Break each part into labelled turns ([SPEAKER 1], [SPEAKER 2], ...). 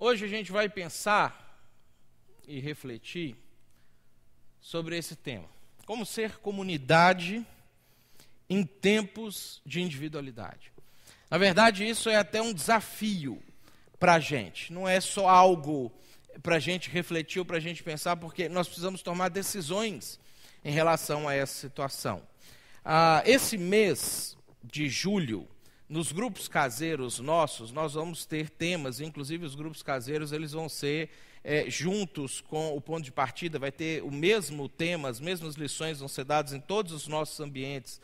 [SPEAKER 1] Hoje a gente vai pensar e refletir sobre esse tema. Como ser comunidade em tempos de individualidade. Na verdade, isso é até um desafio para a gente. Não é só algo para a gente refletir ou para a gente pensar, porque nós precisamos tomar decisões em relação a essa situação. Esse mês de julho, nos grupos caseiros nossos, nós vamos ter temas, inclusive os grupos caseiros, eles vão ser juntos com o ponto de partida, vai ter o mesmo tema, as mesmas lições vão ser dadas em todos os nossos ambientes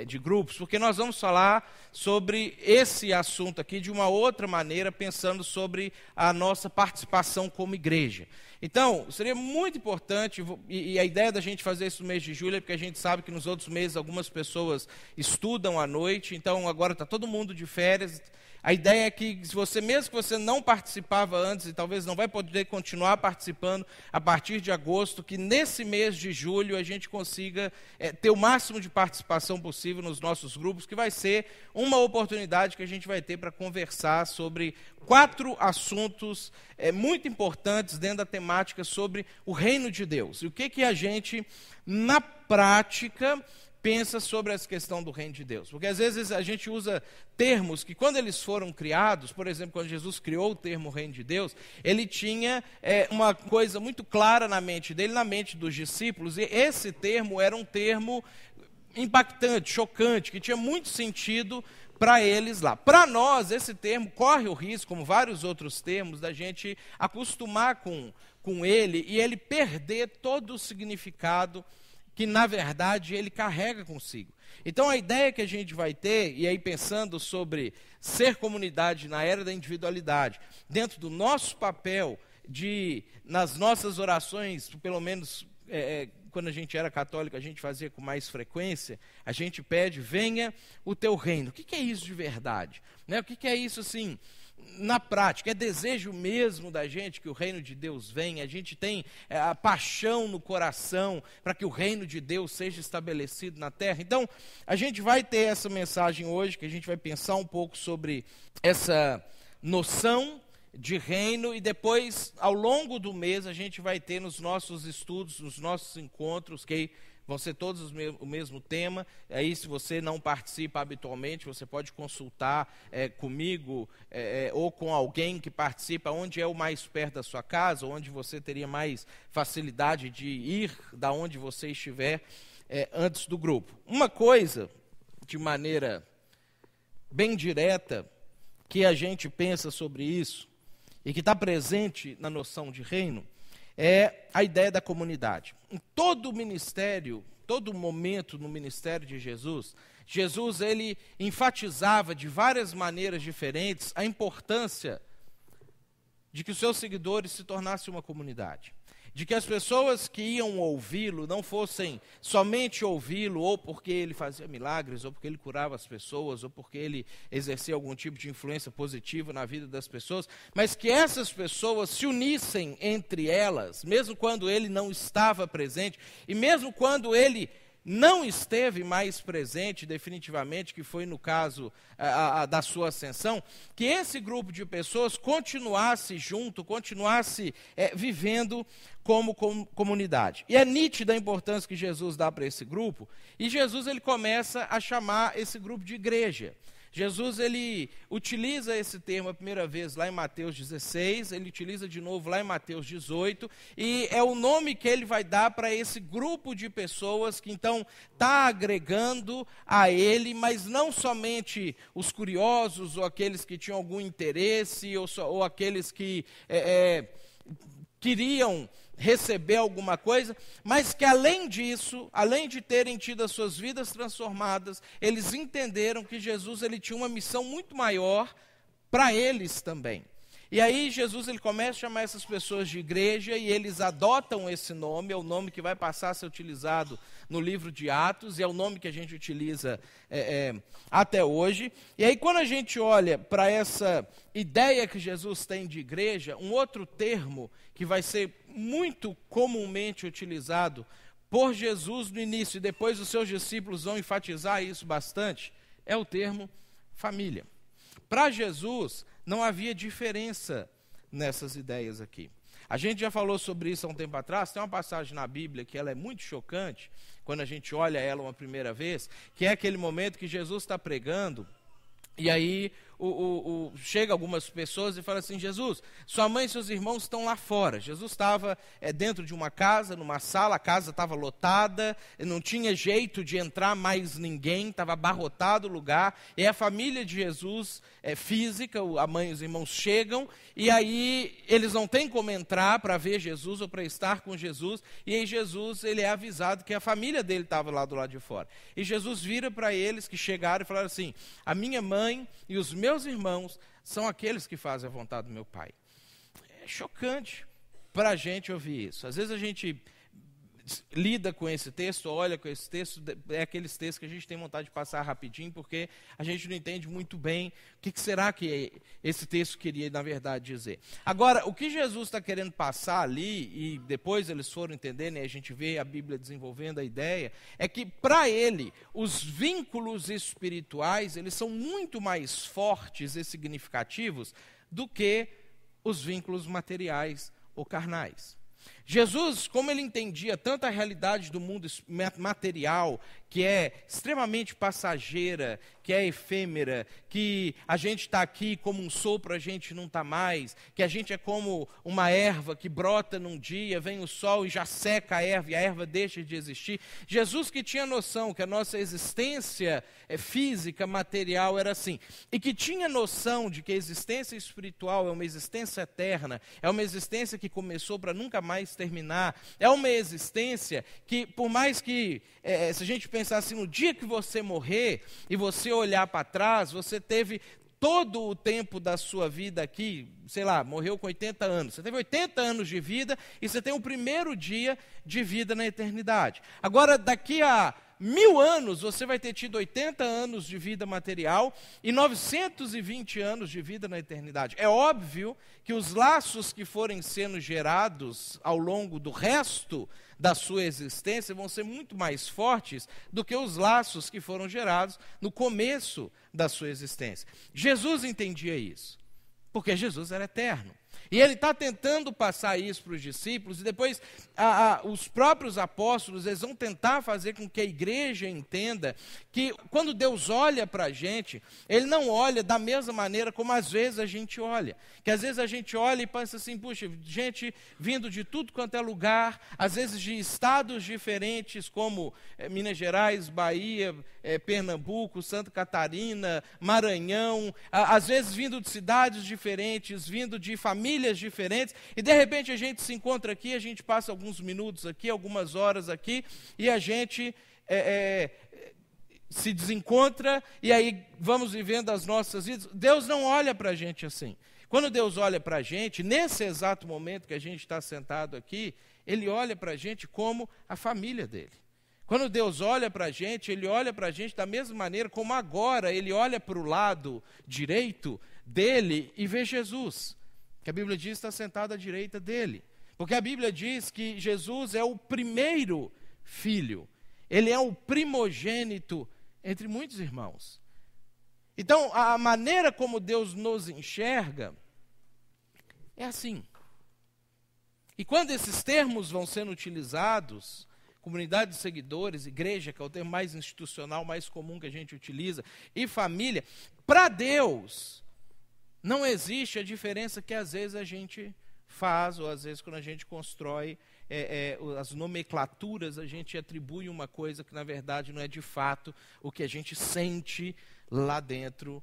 [SPEAKER 1] de grupos, porque nós vamos falar sobre esse assunto aqui de uma outra maneira, pensando sobre a nossa participação como igreja. Então, seria muito importante, e a ideia da gente fazer isso no mês de julho é porque a gente sabe que nos outros meses algumas pessoas estudam à noite, então agora está todo mundo de férias. A ideia é que, mesmo que você não participava antes e talvez não vai poder continuar participando a partir de agosto, que nesse mês de julho a gente consiga ter o máximo de participação possível nos nossos grupos, que vai ser uma oportunidade que a gente vai ter para conversar sobre 4 assuntos muito importantes dentro da temática sobre o reino de Deus. E o que a gente, na prática, pensa sobre essa questão do reino de Deus. Porque às vezes a gente usa termos que quando eles foram criados, por exemplo, quando Jesus criou o termo reino de Deus, ele tinha uma coisa muito clara na mente dele, na mente dos discípulos, e esse termo era um termo impactante, chocante, que tinha muito sentido para eles lá. Para nós, esse termo corre o risco, como vários outros termos, da gente acostumar com ele e ele perder todo o significado que, na verdade, ele carrega consigo. Então, a ideia que a gente vai ter, e aí pensando sobre ser comunidade na era da individualidade, dentro do nosso papel nas nossas orações, pelo menos quando a gente era católico, a gente fazia com mais frequência, a gente pede, venha o teu reino. O que é isso de verdade? Né? O que é isso, assim, na prática? É desejo mesmo da gente que o reino de Deus venha? A gente tem a paixão no coração para que o reino de Deus seja estabelecido na terra? Então, a gente vai ter essa mensagem hoje, que a gente vai pensar um pouco sobre essa noção de reino, e depois, ao longo do mês, a gente vai ter nos nossos estudos, nos nossos encontros, que vão ser todos o mesmo tema. Aí, se você não participa habitualmente, você pode consultar comigo ou com alguém que participa, onde é o mais perto da sua casa, onde você teria mais facilidade de ir, da onde você estiver, antes do grupo. Uma coisa, de maneira bem direta, que a gente pensa sobre isso, e que está presente na noção de reino, é a ideia da comunidade. Em todo o ministério, todo momento no ministério de Jesus, ele enfatizava de várias maneiras diferentes a importância de que os seus seguidores se tornassem uma comunidade. De que as pessoas que iam ouvi-lo não fossem somente ouvi-lo, ou porque ele fazia milagres, ou porque ele curava as pessoas, ou porque ele exercia algum tipo de influência positiva na vida das pessoas, mas que essas pessoas se unissem entre elas, mesmo quando ele não estava presente, e mesmo quando ele não esteve mais presente definitivamente, que foi no caso da sua ascensão, que esse grupo de pessoas continuasse junto, continuasse vivendo como comunidade. E é nítida a importância que Jesus dá para esse grupo, e Jesus ele começa a chamar esse grupo de igreja. Jesus ele utiliza esse termo a primeira vez lá em Mateus 16, ele utiliza de novo lá em Mateus 18, e é o nome que ele vai dar para esse grupo de pessoas que então está agregando a ele, mas não somente os curiosos ou aqueles que tinham algum interesse ou aqueles que queriam receber alguma coisa, mas que além disso, além de terem tido as suas vidas transformadas, eles entenderam que Jesus ele tinha uma missão muito maior para eles também. E aí Jesus ele começa a chamar essas pessoas de igreja, e eles adotam esse nome, é o nome que vai passar a ser utilizado no livro de Atos, e é o nome que a gente utiliza até hoje. E aí quando a gente olha para essa ideia que Jesus tem de igreja, um outro termo que vai ser muito comumente utilizado por Jesus no início, e depois os seus discípulos vão enfatizar isso bastante, é o termo família. Para Jesus não havia diferença nessas ideias aqui. A gente já falou sobre isso há um tempo atrás. Tem uma passagem na Bíblia que ela é muito chocante, quando a gente olha ela uma primeira vez, que é aquele momento que Jesus está pregando, e aí chega algumas pessoas e fala assim: Jesus, sua mãe e seus irmãos estão lá fora. Jesus estava dentro de uma casa, numa sala, a casa estava lotada, não tinha jeito de entrar mais ninguém, estava abarrotado o lugar, e a família de Jesus, física, a mãe e os irmãos chegam, e aí eles não têm como entrar para ver Jesus ou para estar com Jesus, e aí Jesus, ele é avisado que a família dele estava lá do lado de fora. E Jesus vira para eles que chegaram e falaram assim: a minha mãe e os meus irmãos são aqueles que fazem a vontade do meu Pai. É chocante para a gente ouvir isso. Às vezes a gente lida com esse texto, olha com esse texto, é aqueles textos que a gente tem vontade de passar rapidinho, porque a gente não entende muito bem o que será que esse texto queria, na verdade, dizer. Agora, o que Jesus está querendo passar ali, e depois eles foram entendendo, e a gente vê a Bíblia desenvolvendo a ideia, é que, para ele, os vínculos espirituais, eles são muito mais fortes e significativos do que os vínculos materiais ou carnais. Jesus, como ele entendia tanta realidade do mundo material, que é extremamente passageira, que é efêmera, que a gente está aqui como um sopro, a gente não está mais, que a gente é como uma erva que brota num dia, vem o sol e já seca a erva, e a erva deixa de existir. Jesus, que tinha noção que a nossa existência física, material era assim, e que tinha noção de que a existência espiritual é uma existência eterna, é uma existência que começou para nunca mais terminar, é uma existência que, por mais que, se a gente pensar assim, no dia que você morrer e você olhar para trás, você teve todo o tempo da sua vida aqui, sei lá, morreu com 80 anos. Você teve 80 anos de vida e você tem o primeiro dia de vida na eternidade. Agora, daqui a 1000 anos, você vai ter tido 80 anos de vida material e 920 anos de vida na eternidade. É óbvio que os laços que forem sendo gerados ao longo do resto da sua existência vão ser muito mais fortes do que os laços que foram gerados no começo da sua existência. Jesus entendia isso, porque Jesus era eterno. E ele está tentando passar isso para os discípulos, e depois os próprios apóstolos, eles vão tentar fazer com que a igreja entenda que quando Deus olha para a gente, ele não olha da mesma maneira como às vezes a gente olha. Que às vezes a gente olha e pensa assim: puxa, gente vindo de tudo quanto é lugar, às vezes de estados diferentes, como Minas Gerais, Bahia, Pernambuco, Santa Catarina, Maranhão, às vezes vindo de cidades diferentes, vindo de famílias diferentes, e de repente a gente se encontra aqui, a gente passa alguns minutos aqui, algumas horas aqui, e a gente se desencontra, e aí vamos vivendo as nossas vidas. Deus não olha para a gente assim. Quando Deus olha para a gente, nesse exato momento que a gente está sentado aqui, Ele olha para a gente como a família dele. Quando Deus olha para a gente, Ele olha para a gente da mesma maneira como agora Ele olha para o lado direito dele e vê Jesus, que a Bíblia diz está sentado à direita dele. Porque a Bíblia diz que Jesus é o primeiro filho, Ele é o primogênito entre muitos irmãos. Então, a maneira como Deus nos enxerga é assim. E quando esses termos vão sendo utilizados, comunidade de seguidores, igreja, que é o termo mais institucional, mais comum que a gente utiliza, e família, para Deus não existe a diferença que às vezes a gente faz, ou às vezes quando a gente constrói as nomenclaturas, a gente atribui uma coisa que na verdade não é de fato o que a gente sente lá dentro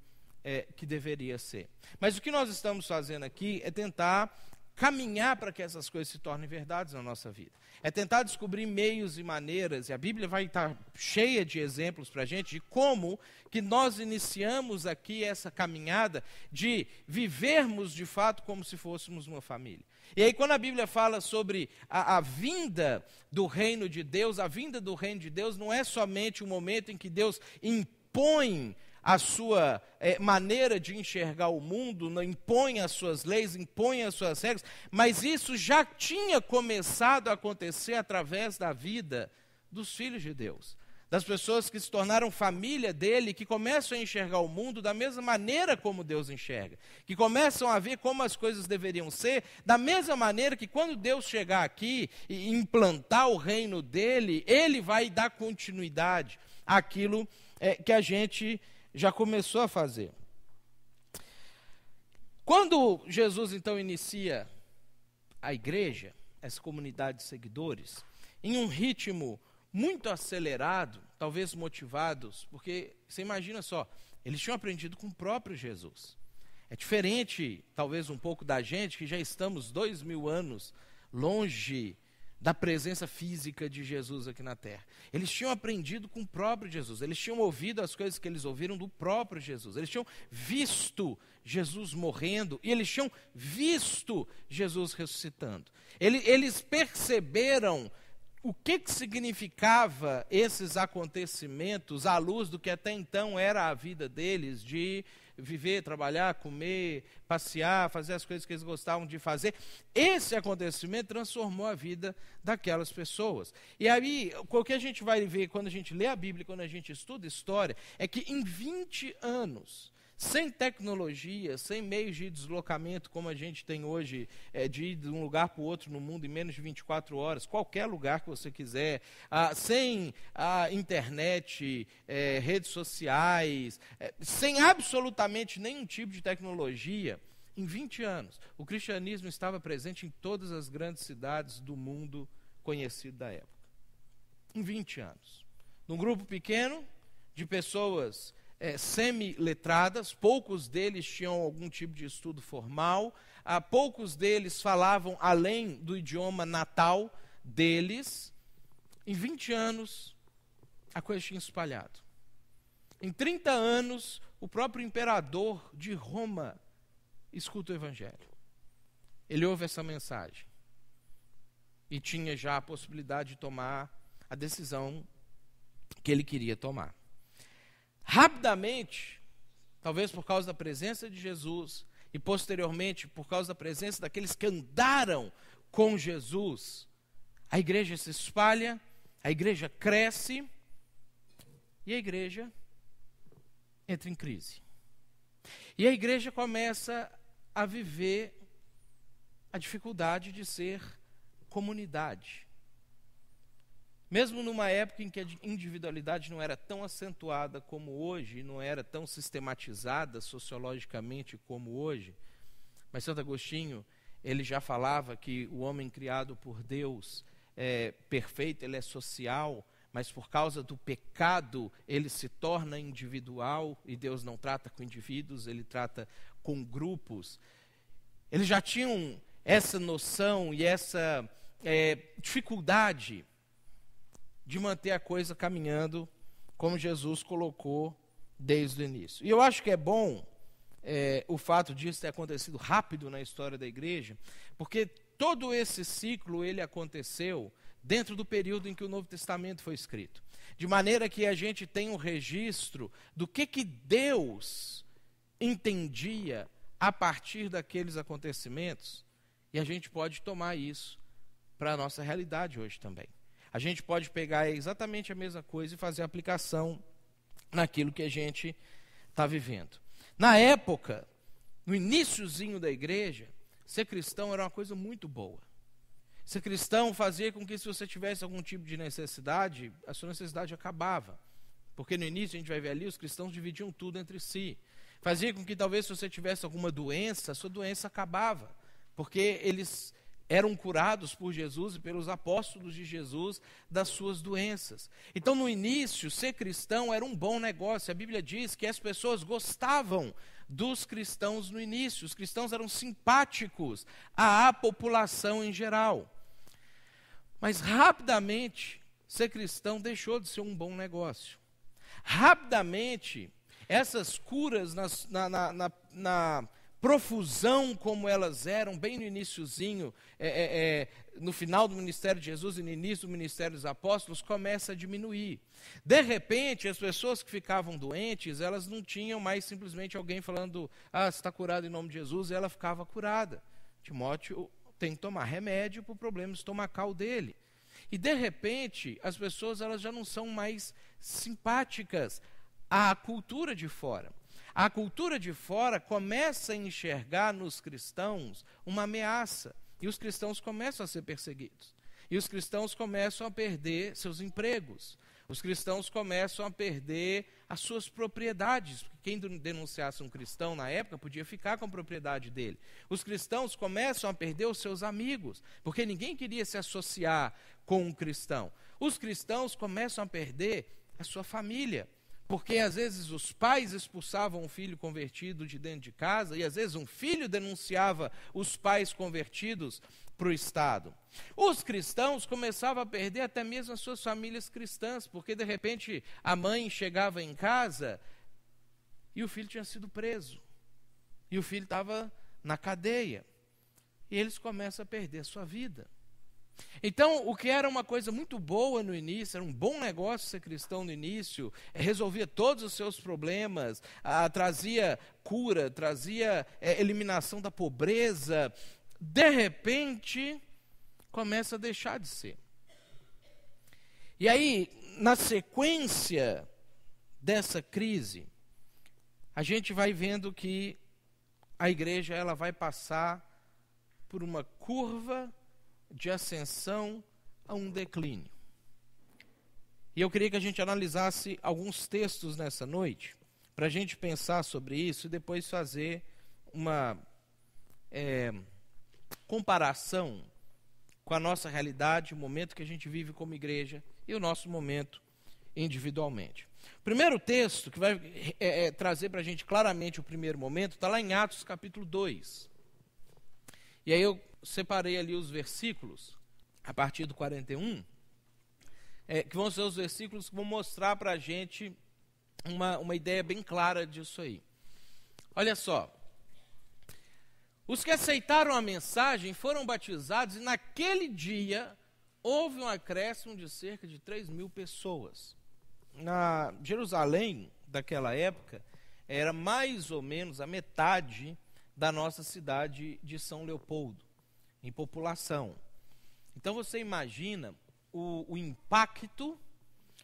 [SPEAKER 1] que deveria ser. Mas o que nós estamos fazendo aqui é tentar caminhar para que essas coisas se tornem verdades na nossa vida. É tentar descobrir meios e maneiras, e a Bíblia vai estar cheia de exemplos para a gente, de como que nós iniciamos aqui essa caminhada de vivermos de fato como se fôssemos uma família. E aí quando a Bíblia fala sobre a vinda do reino de Deus, a vinda do reino de Deus não é somente o momento em que Deus impõe a sua maneira de enxergar o mundo, não impõe as suas leis, impõe as suas regras, mas isso já tinha começado a acontecer através da vida dos filhos de Deus, das pessoas que se tornaram família dele, que começam a enxergar o mundo da mesma maneira como Deus enxerga, que começam a ver como as coisas deveriam ser, da mesma maneira que quando Deus chegar aqui e implantar o reino dele, ele vai dar continuidade àquilo que a gente já começou a fazer. Quando Jesus então inicia a igreja, essa comunidade de seguidores, em um ritmo muito acelerado, talvez motivados, porque você imagina só, eles tinham aprendido com o próprio Jesus. É diferente, talvez um pouco da gente, que já estamos 2000 anos longe da presença física de Jesus aqui na terra. Eles tinham aprendido com o próprio Jesus, eles tinham ouvido as coisas que eles ouviram do próprio Jesus, eles tinham visto Jesus morrendo e eles tinham visto Jesus ressuscitando. Eles perceberam o que significava esses acontecimentos à luz do que até então era a vida deles, de viver, trabalhar, comer, passear, fazer as coisas que eles gostavam de fazer. Esse acontecimento transformou a vida daquelas pessoas. E aí, o que a gente vai ver quando a gente lê a Bíblia, quando a gente estuda história, é que em 20 anos, sem tecnologia, sem meios de deslocamento como a gente tem hoje, de ir de um lugar para o outro no mundo em menos de 24 horas, qualquer lugar que você quiser, sem a internet, redes sociais, sem absolutamente nenhum tipo de tecnologia, em 20 anos, o cristianismo estava presente em todas as grandes cidades do mundo conhecido da época. Em 20 anos. Num grupo pequeno de pessoas semi-letradas, poucos deles tinham algum tipo de estudo formal, poucos deles falavam além do idioma natal deles. Em 20 anos, a coisa tinha espalhado. Em 30 anos, o próprio imperador de Roma escuta o evangelho. Ele ouve essa mensagem. E tinha já a possibilidade de tomar a decisão que ele queria tomar. Rapidamente, talvez por causa da presença de Jesus e posteriormente por causa da presença daqueles que andaram com Jesus, a igreja se espalha, a igreja cresce e a igreja entra em crise. E a igreja começa a viver a dificuldade de ser comunidade. Mesmo numa época em que a individualidade não era tão acentuada como hoje, não era tão sistematizada sociologicamente como hoje, mas Santo Agostinho, ele já falava que o homem criado por Deus é perfeito, ele é social, mas por causa do pecado ele se torna individual e Deus não trata com indivíduos, ele trata com grupos. Eles já tinham essa noção e essa dificuldade de manter a coisa caminhando como Jesus colocou desde o início. E eu acho que é bom o fato disso ter acontecido rápido na história da igreja, porque todo esse ciclo ele aconteceu dentro do período em que o Novo Testamento foi escrito. De maneira que a gente tem um registro do que Deus entendia a partir daqueles acontecimentos, e a gente pode tomar isso para a nossa realidade hoje também. A gente pode pegar exatamente a mesma coisa e fazer aplicação naquilo que a gente está vivendo. Na época, no iniciozinho da igreja, ser cristão era uma coisa muito boa. Ser cristão fazia com que, se você tivesse algum tipo de necessidade, a sua necessidade acabava. Porque no início, a gente vai ver ali, os cristãos dividiam tudo entre si. Fazia com que, talvez, se você tivesse alguma doença, a sua doença acabava. Porque eles eram curados por Jesus e pelos apóstolos de Jesus das suas doenças. Então, no início, ser cristão era um bom negócio. A Bíblia diz que as pessoas gostavam dos cristãos no início. Os cristãos eram simpáticos à população em geral. Mas, rapidamente, ser cristão deixou de ser um bom negócio. Rapidamente, essas curas na profusão como elas eram, bem no iniciozinho, no final do ministério de Jesus e no início do ministério dos apóstolos, começa a diminuir. De repente, as pessoas que ficavam doentes, elas não tinham mais simplesmente alguém falando, você está curado em nome de Jesus, e ela ficava curada. Timóteo tem que tomar remédio para o problema estomacal dele. E de repente, as pessoas elas já não são mais simpáticas à cultura de fora. A cultura de fora começa a enxergar nos cristãos uma ameaça. E os cristãos começam a ser perseguidos. E os cristãos começam a perder seus empregos. Os cristãos começam a perder as suas propriedades. Quem denunciasse um cristão na época podia ficar com a propriedade dele. Os cristãos começam a perder os seus amigos, porque ninguém queria se associar com um cristão. Os cristãos começam a perder a sua família, porque às vezes os pais expulsavam um filho convertido de dentro de casa, e às vezes um filho denunciava os pais convertidos para o Estado. Os cristãos começavam a perder até mesmo as suas famílias cristãs, porque de repente a mãe chegava em casa e o filho tinha sido preso, e o filho estava na cadeia, e eles começam a perder a sua vida. Então, o que era uma coisa muito boa no início, era um bom negócio ser cristão no início, resolvia todos os seus problemas, trazia cura, trazia eliminação da pobreza, de repente, começa a deixar de ser. E aí, na sequência dessa crise, a gente vai vendo que a igreja ela vai passar por uma curva de ascensão a um declínio. E eu queria que a gente analisasse alguns textos nessa noite, para a gente pensar sobre isso e depois fazer uma comparação com a nossa realidade, o momento que a gente vive como igreja e o nosso momento individualmente. O primeiro texto que vai trazer para a gente claramente o primeiro momento está lá em Atos capítulo 2. E aí eu separei ali os versículos, a partir do 41, que vão ser os versículos que vão mostrar para a gente uma ideia bem clara disso aí. Olha só. Os que aceitaram a mensagem foram batizados e naquele dia houve um acréscimo de cerca de 3.000 pessoas. Na Jerusalém daquela época era mais ou menos a metade da nossa cidade de São Leopoldo, em população. Então você imagina o impacto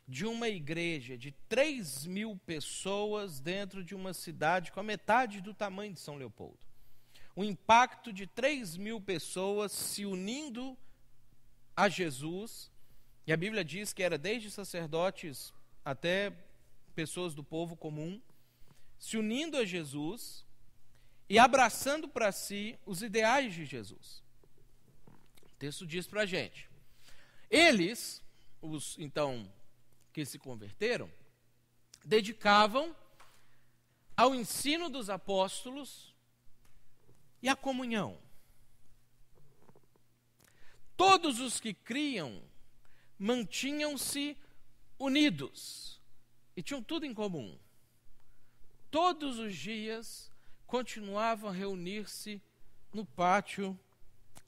[SPEAKER 1] de uma igreja de 3.000 pessoas dentro de uma cidade com a metade do tamanho de São Leopoldo. O impacto de 3.000 pessoas se unindo a Jesus, e a Bíblia diz que era desde sacerdotes até pessoas do povo comum, se unindo a Jesus e abraçando para si os ideais de Jesus. O texto diz para a gente. Eles, os então que se converteram, dedicavam ao ensino dos apóstolos e à comunhão. Todos os que criam mantinham-se unidos e tinham tudo em comum. Todos os dias continuavam a reunir-se no pátio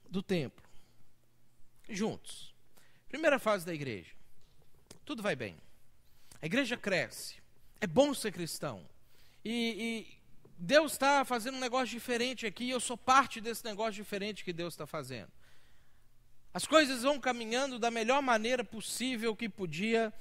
[SPEAKER 1] do templo, juntos. Primeira fase da igreja. Tudo vai bem. A igreja cresce. É bom ser cristão. E Deus está fazendo um negócio diferente aqui, e eu sou parte desse negócio diferente que Deus está fazendo. As coisas vão caminhando da melhor maneira possível que podia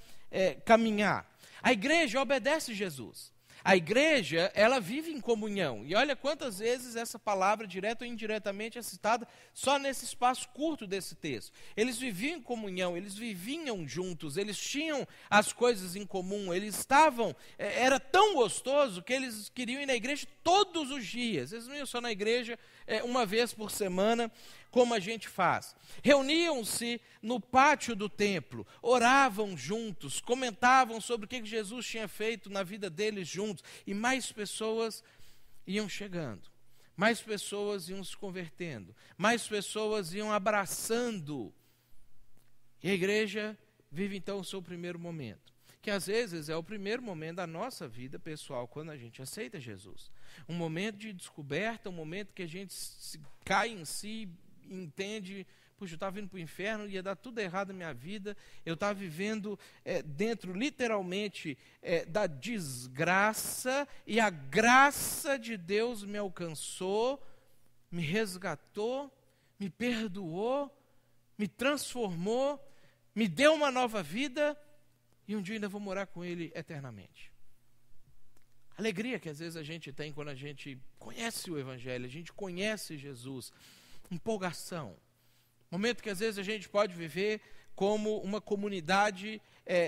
[SPEAKER 1] caminhar. A igreja obedece Jesus. A igreja, ela vive em comunhão. E olha quantas vezes essa palavra, direta ou indiretamente, é citada só nesse espaço curto desse texto. Eles viviam em comunhão, eles viviam juntos, eles tinham as coisas em comum, eles estavam... Era tão gostoso que eles queriam ir na igreja todos os dias. Eles não iam só na igreja uma vez por semana, como a gente faz. Reuniam-se no pátio do templo, oravam juntos, comentavam sobre o que Jesus tinha feito na vida deles juntos, e mais pessoas iam chegando, mais pessoas iam se convertendo, mais pessoas iam abraçando. E a igreja vive então o seu primeiro momento, que às vezes é o primeiro momento da nossa vida pessoal, quando a gente aceita Jesus. Um momento de descoberta, um momento que a gente cai em si, entende, puxa, eu estava indo para o inferno, ia dar tudo errado na minha vida, eu estava vivendo dentro, literalmente, da desgraça, e a graça de Deus me alcançou, me resgatou, me perdoou, me transformou, me deu uma nova vida e um dia ainda vou morar com Ele eternamente. Alegria que às vezes a gente tem quando a gente conhece o Evangelho, a gente conhece Jesus. Empolgação. Momento que às vezes a gente pode viver como uma comunidade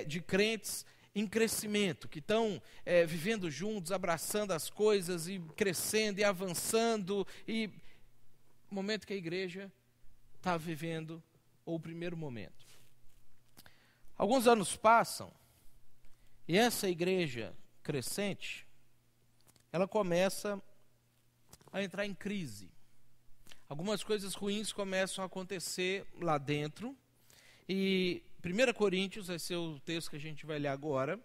[SPEAKER 1] de crentes em crescimento, que estão vivendo juntos, abraçando as coisas e crescendo e avançando. E momento que a igreja está vivendo o primeiro momento. Alguns anos passam e essa igreja crescente, ela começa a entrar em crise. Algumas coisas ruins começam a acontecer lá dentro. E 1 Coríntios, vai ser o texto que a gente vai ler agora,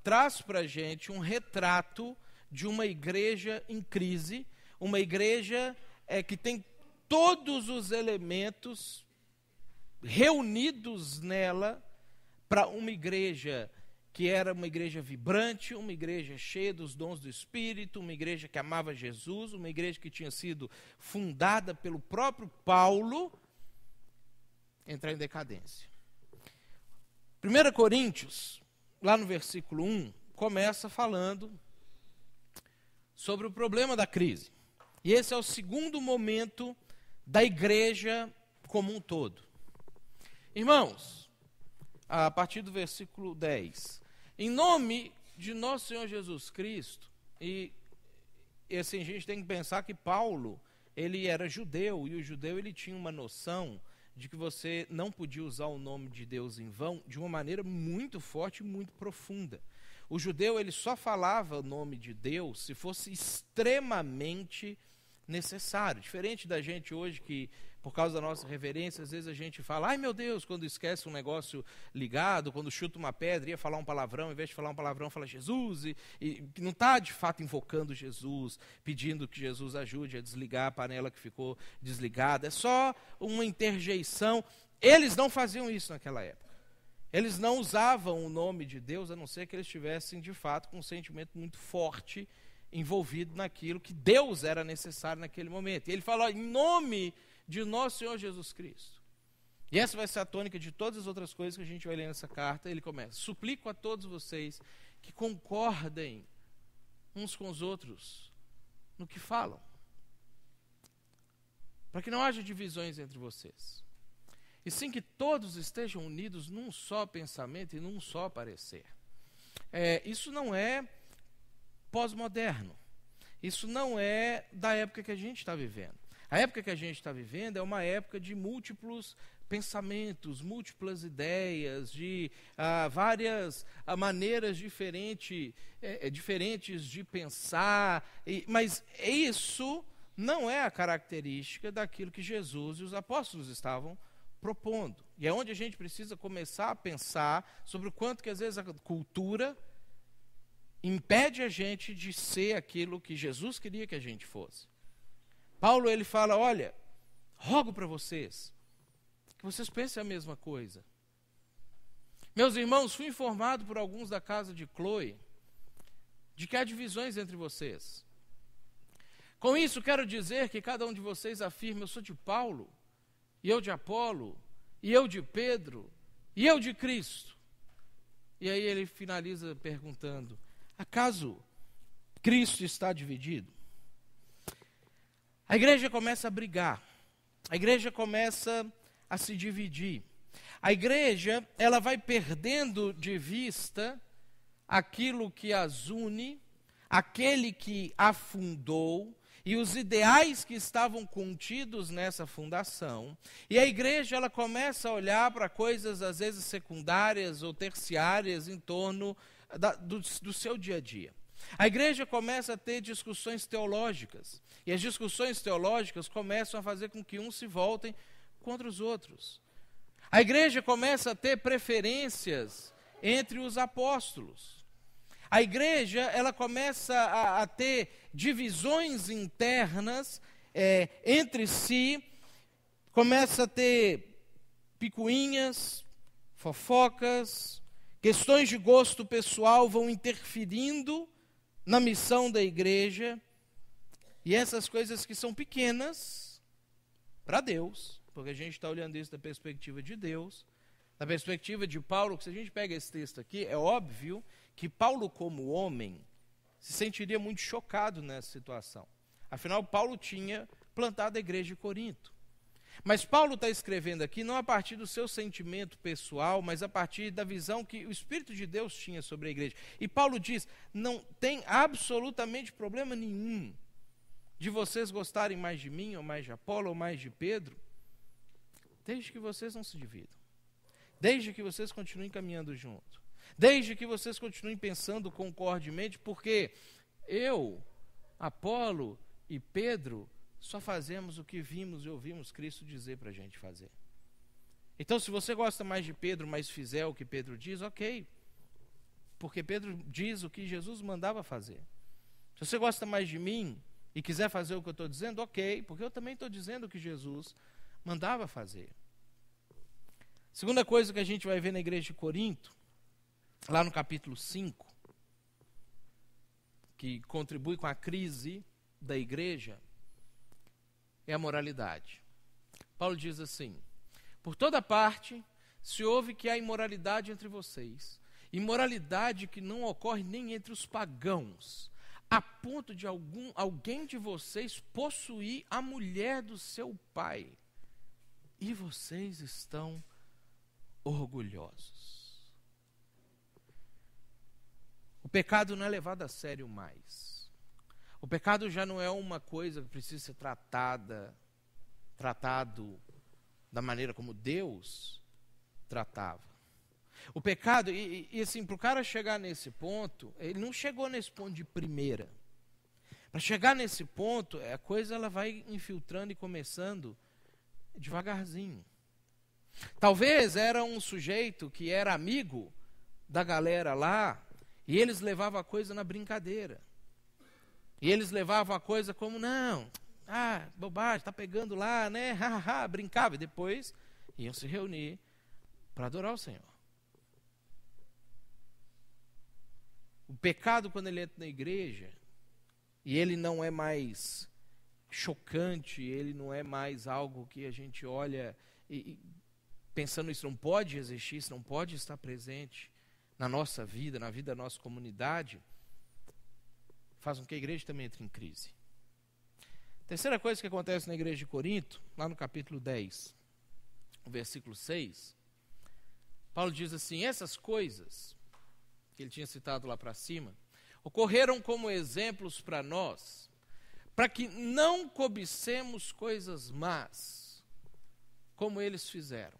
[SPEAKER 1] traz para a gente um retrato de uma igreja em crise, uma igreja que tem todos os elementos reunidos nela para uma igreja que era uma igreja vibrante, uma igreja cheia dos dons do Espírito, uma igreja que amava Jesus, uma igreja que tinha sido fundada pelo próprio Paulo, entrar em decadência. 1 Coríntios, lá no versículo 1, começa falando sobre o problema da crise. E esse é o segundo momento da igreja como um todo. Irmãos, a partir do versículo 10, em nome de nosso Senhor Jesus Cristo, e assim a gente tem que pensar que Paulo, ele era judeu, e o judeu ele tinha uma noção de que você não podia usar o nome de Deus em vão de uma maneira muito forte e muito profunda. O judeu ele só falava o nome de Deus se fosse extremamente necessário. Diferente da gente hoje que, por causa da nossa reverência, às vezes a gente fala, ai meu Deus, quando esquece um negócio ligado, quando chuta uma pedra, ia falar um palavrão, ao invés de falar um palavrão, fala Jesus, e não está de fato invocando Jesus, pedindo que Jesus ajude a desligar a panela que ficou desligada, é só uma interjeição. Eles não faziam isso naquela época. Eles não usavam o nome de Deus, a não ser que eles estivessem de fato com um sentimento muito forte envolvido naquilo que Deus era necessário naquele momento. E ele fala, em nome de nosso Senhor Jesus Cristo. E essa vai ser a tônica de todas as outras coisas que a gente vai ler nessa carta. Ele começa, suplico a todos vocês que concordem uns com os outros no que falam, para que não haja divisões entre vocês, e sim que todos estejam unidos num só pensamento e num só parecer. Isso não é pós-moderno, isso não é da época que a gente está vivendo. A época que a gente está vivendo é uma época de múltiplos pensamentos, múltiplas ideias, de várias maneiras diferentes de pensar, mas isso não é a característica daquilo que Jesus e os apóstolos estavam propondo. E é onde a gente precisa começar a pensar sobre o quanto que às vezes a cultura impede a gente de ser aquilo que Jesus queria que a gente fosse. Paulo ele fala, olha, rogo para vocês, que vocês pensem a mesma coisa. Meus irmãos, fui informado por alguns da casa de Chloe, de que há divisões entre vocês. Com isso, quero dizer que cada um de vocês afirma, eu sou de Paulo, e eu de Apolo, e eu de Pedro, e eu de Cristo. E aí ele finaliza perguntando, acaso Cristo está dividido? A igreja começa a brigar, a igreja começa a se dividir. A igreja, ela vai perdendo de vista aquilo que as une, aquele que a fundou e os ideais que estavam contidos nessa fundação. E a igreja, ela começa a olhar para coisas às vezes secundárias ou terciárias em torno do seu dia a dia. A igreja começa a ter discussões teológicas, e as discussões teológicas começam a fazer com que uns se voltem contra os outros. A igreja começa a ter preferências entre os apóstolos. A igreja, ela começa a ter divisões internas entre si, começa a ter picuinhas, fofocas, questões de gosto pessoal vão interferindo na missão da igreja, e essas coisas que são pequenas para Deus, porque a gente está olhando isso da perspectiva de Deus, Da perspectiva de Paulo, que se a gente pega esse texto aqui, é óbvio que Paulo, como homem, se sentiria muito chocado nessa situação. Afinal, Paulo tinha plantado a igreja de Corinto. Mas Paulo está escrevendo aqui não a partir do seu sentimento pessoal, mas a partir da visão que o Espírito de Deus tinha sobre a igreja. E Paulo diz, não tem absolutamente problema nenhum de vocês gostarem mais de mim, ou mais de Apolo, ou mais de Pedro, desde que vocês não se dividam. Desde que vocês continuem caminhando junto. Desde que vocês continuem pensando concordemente, porque eu, Apolo e Pedro só fazemos o que vimos e ouvimos Cristo dizer para a gente fazer. Então, se você gosta mais de Pedro, mas fizer o que Pedro diz, ok. Porque Pedro diz o que Jesus mandava fazer. Se você gosta mais de mim e quiser fazer o que eu estou dizendo, ok. Porque eu também estou dizendo o que Jesus mandava fazer. Segunda coisa que a gente vai ver na igreja de Corinto, lá no capítulo 5, que contribui com a crise da igreja, é a moralidade. Paulo diz assim, por toda parte se ouve que há imoralidade entre vocês, imoralidade que não ocorre nem entre os pagãos, a ponto de alguém de vocês possuir a mulher do seu pai, e vocês estão orgulhosos. O pecado não é levado a sério mais. O pecado já não é uma coisa que precisa ser tratado da maneira como Deus tratava. O pecado, e assim, para o cara chegar nesse ponto, ele não chegou nesse ponto de primeira. Para chegar nesse ponto, a coisa ela vai infiltrando e começando devagarzinho. Talvez era um sujeito que era amigo da galera lá, e eles levavam a coisa na brincadeira. E eles levavam a coisa como, não, bobagem, está pegando lá, né, brincava. E depois iam se reunir para adorar o Senhor. O pecado, quando ele entra na igreja, e ele não é mais chocante, ele não é mais algo que a gente olha e pensando isso não pode existir, isso não pode estar presente na nossa vida, na vida da nossa comunidade, faz com que a igreja também entre em crise. Terceira coisa que acontece na igreja de Corinto, lá no capítulo 10, no versículo 6, Paulo diz assim, essas coisas que ele tinha citado lá para cima, ocorreram como exemplos para nós, para que não cobicemos coisas más, como eles fizeram.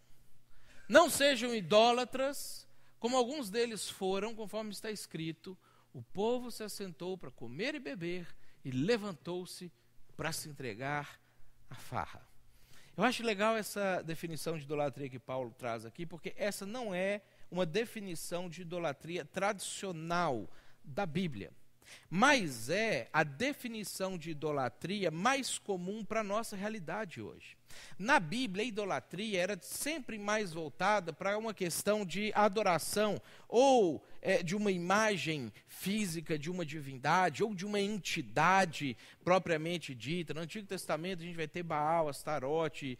[SPEAKER 1] Não sejam idólatras, como alguns deles foram, conforme está escrito, o povo se assentou para comer e beber e levantou-se para se entregar à farra. Eu acho legal essa definição de idolatria que Paulo traz aqui, porque essa não é uma definição de idolatria tradicional da Bíblia, mas é a definição de idolatria mais comum para a nossa realidade hoje. Na Bíblia, a idolatria era sempre mais voltada para uma questão de adoração, ou de uma imagem física de uma divindade, ou de uma entidade propriamente dita. No Antigo Testamento a gente vai ter Baal, Astarote,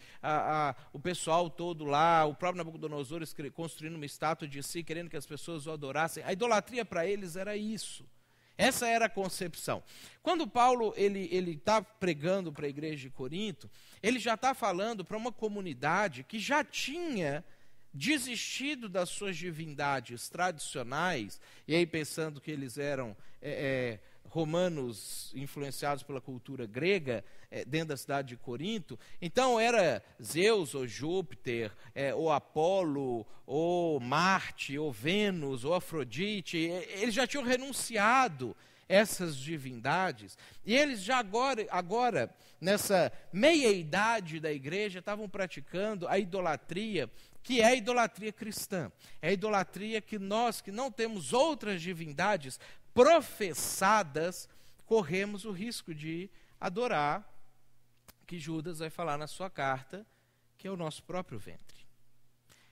[SPEAKER 1] o pessoal todo lá, o próprio Nabucodonosor construindo uma estátua de si, querendo que as pessoas o adorassem. A idolatria para eles era isso. Essa era a concepção. Quando Paulo ele está pregando para a igreja de Corinto, ele já está falando para uma comunidade que já tinha desistido das suas divindades tradicionais, e aí pensando que eles eram romanos influenciados pela cultura grega, dentro da cidade de Corinto. Então era Zeus ou Júpiter, ou Apolo, ou Marte, ou Vênus, ou Afrodite. Eles já tinham renunciado essas divindades, e eles já agora nessa meia-idade da igreja, estavam praticando a idolatria, que é a idolatria cristã. É a idolatria que nós, que não temos outras divindades professadas, corremos o risco de adorar, que Judas vai falar na sua carta, que é o nosso próprio ventre,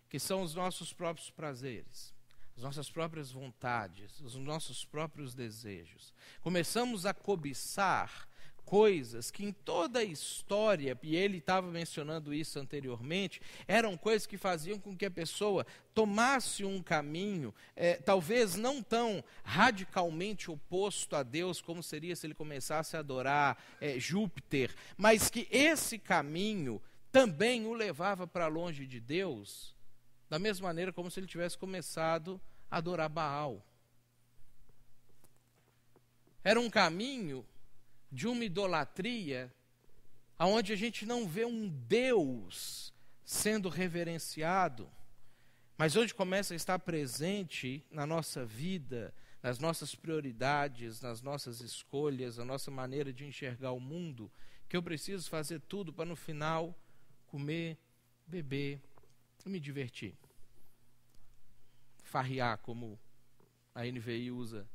[SPEAKER 1] que são os nossos próprios prazeres, as nossas próprias vontades, os nossos próprios desejos. Começamos a cobiçar coisas que em toda a história, e ele estava mencionando isso anteriormente, eram coisas que faziam com que a pessoa tomasse um caminho, talvez não tão radicalmente oposto a Deus, como seria se ele começasse a adorar Júpiter, mas que esse caminho também o levava para longe de Deus, da mesma maneira como se ele tivesse começado a adorar Baal. Era um caminho de uma idolatria, onde a gente não vê um Deus sendo reverenciado, mas onde começa a estar presente na nossa vida, nas nossas prioridades, nas nossas escolhas, na nossa maneira de enxergar o mundo, que eu preciso fazer tudo para no final comer, beber e me divertir. Farrear, como a NVI usa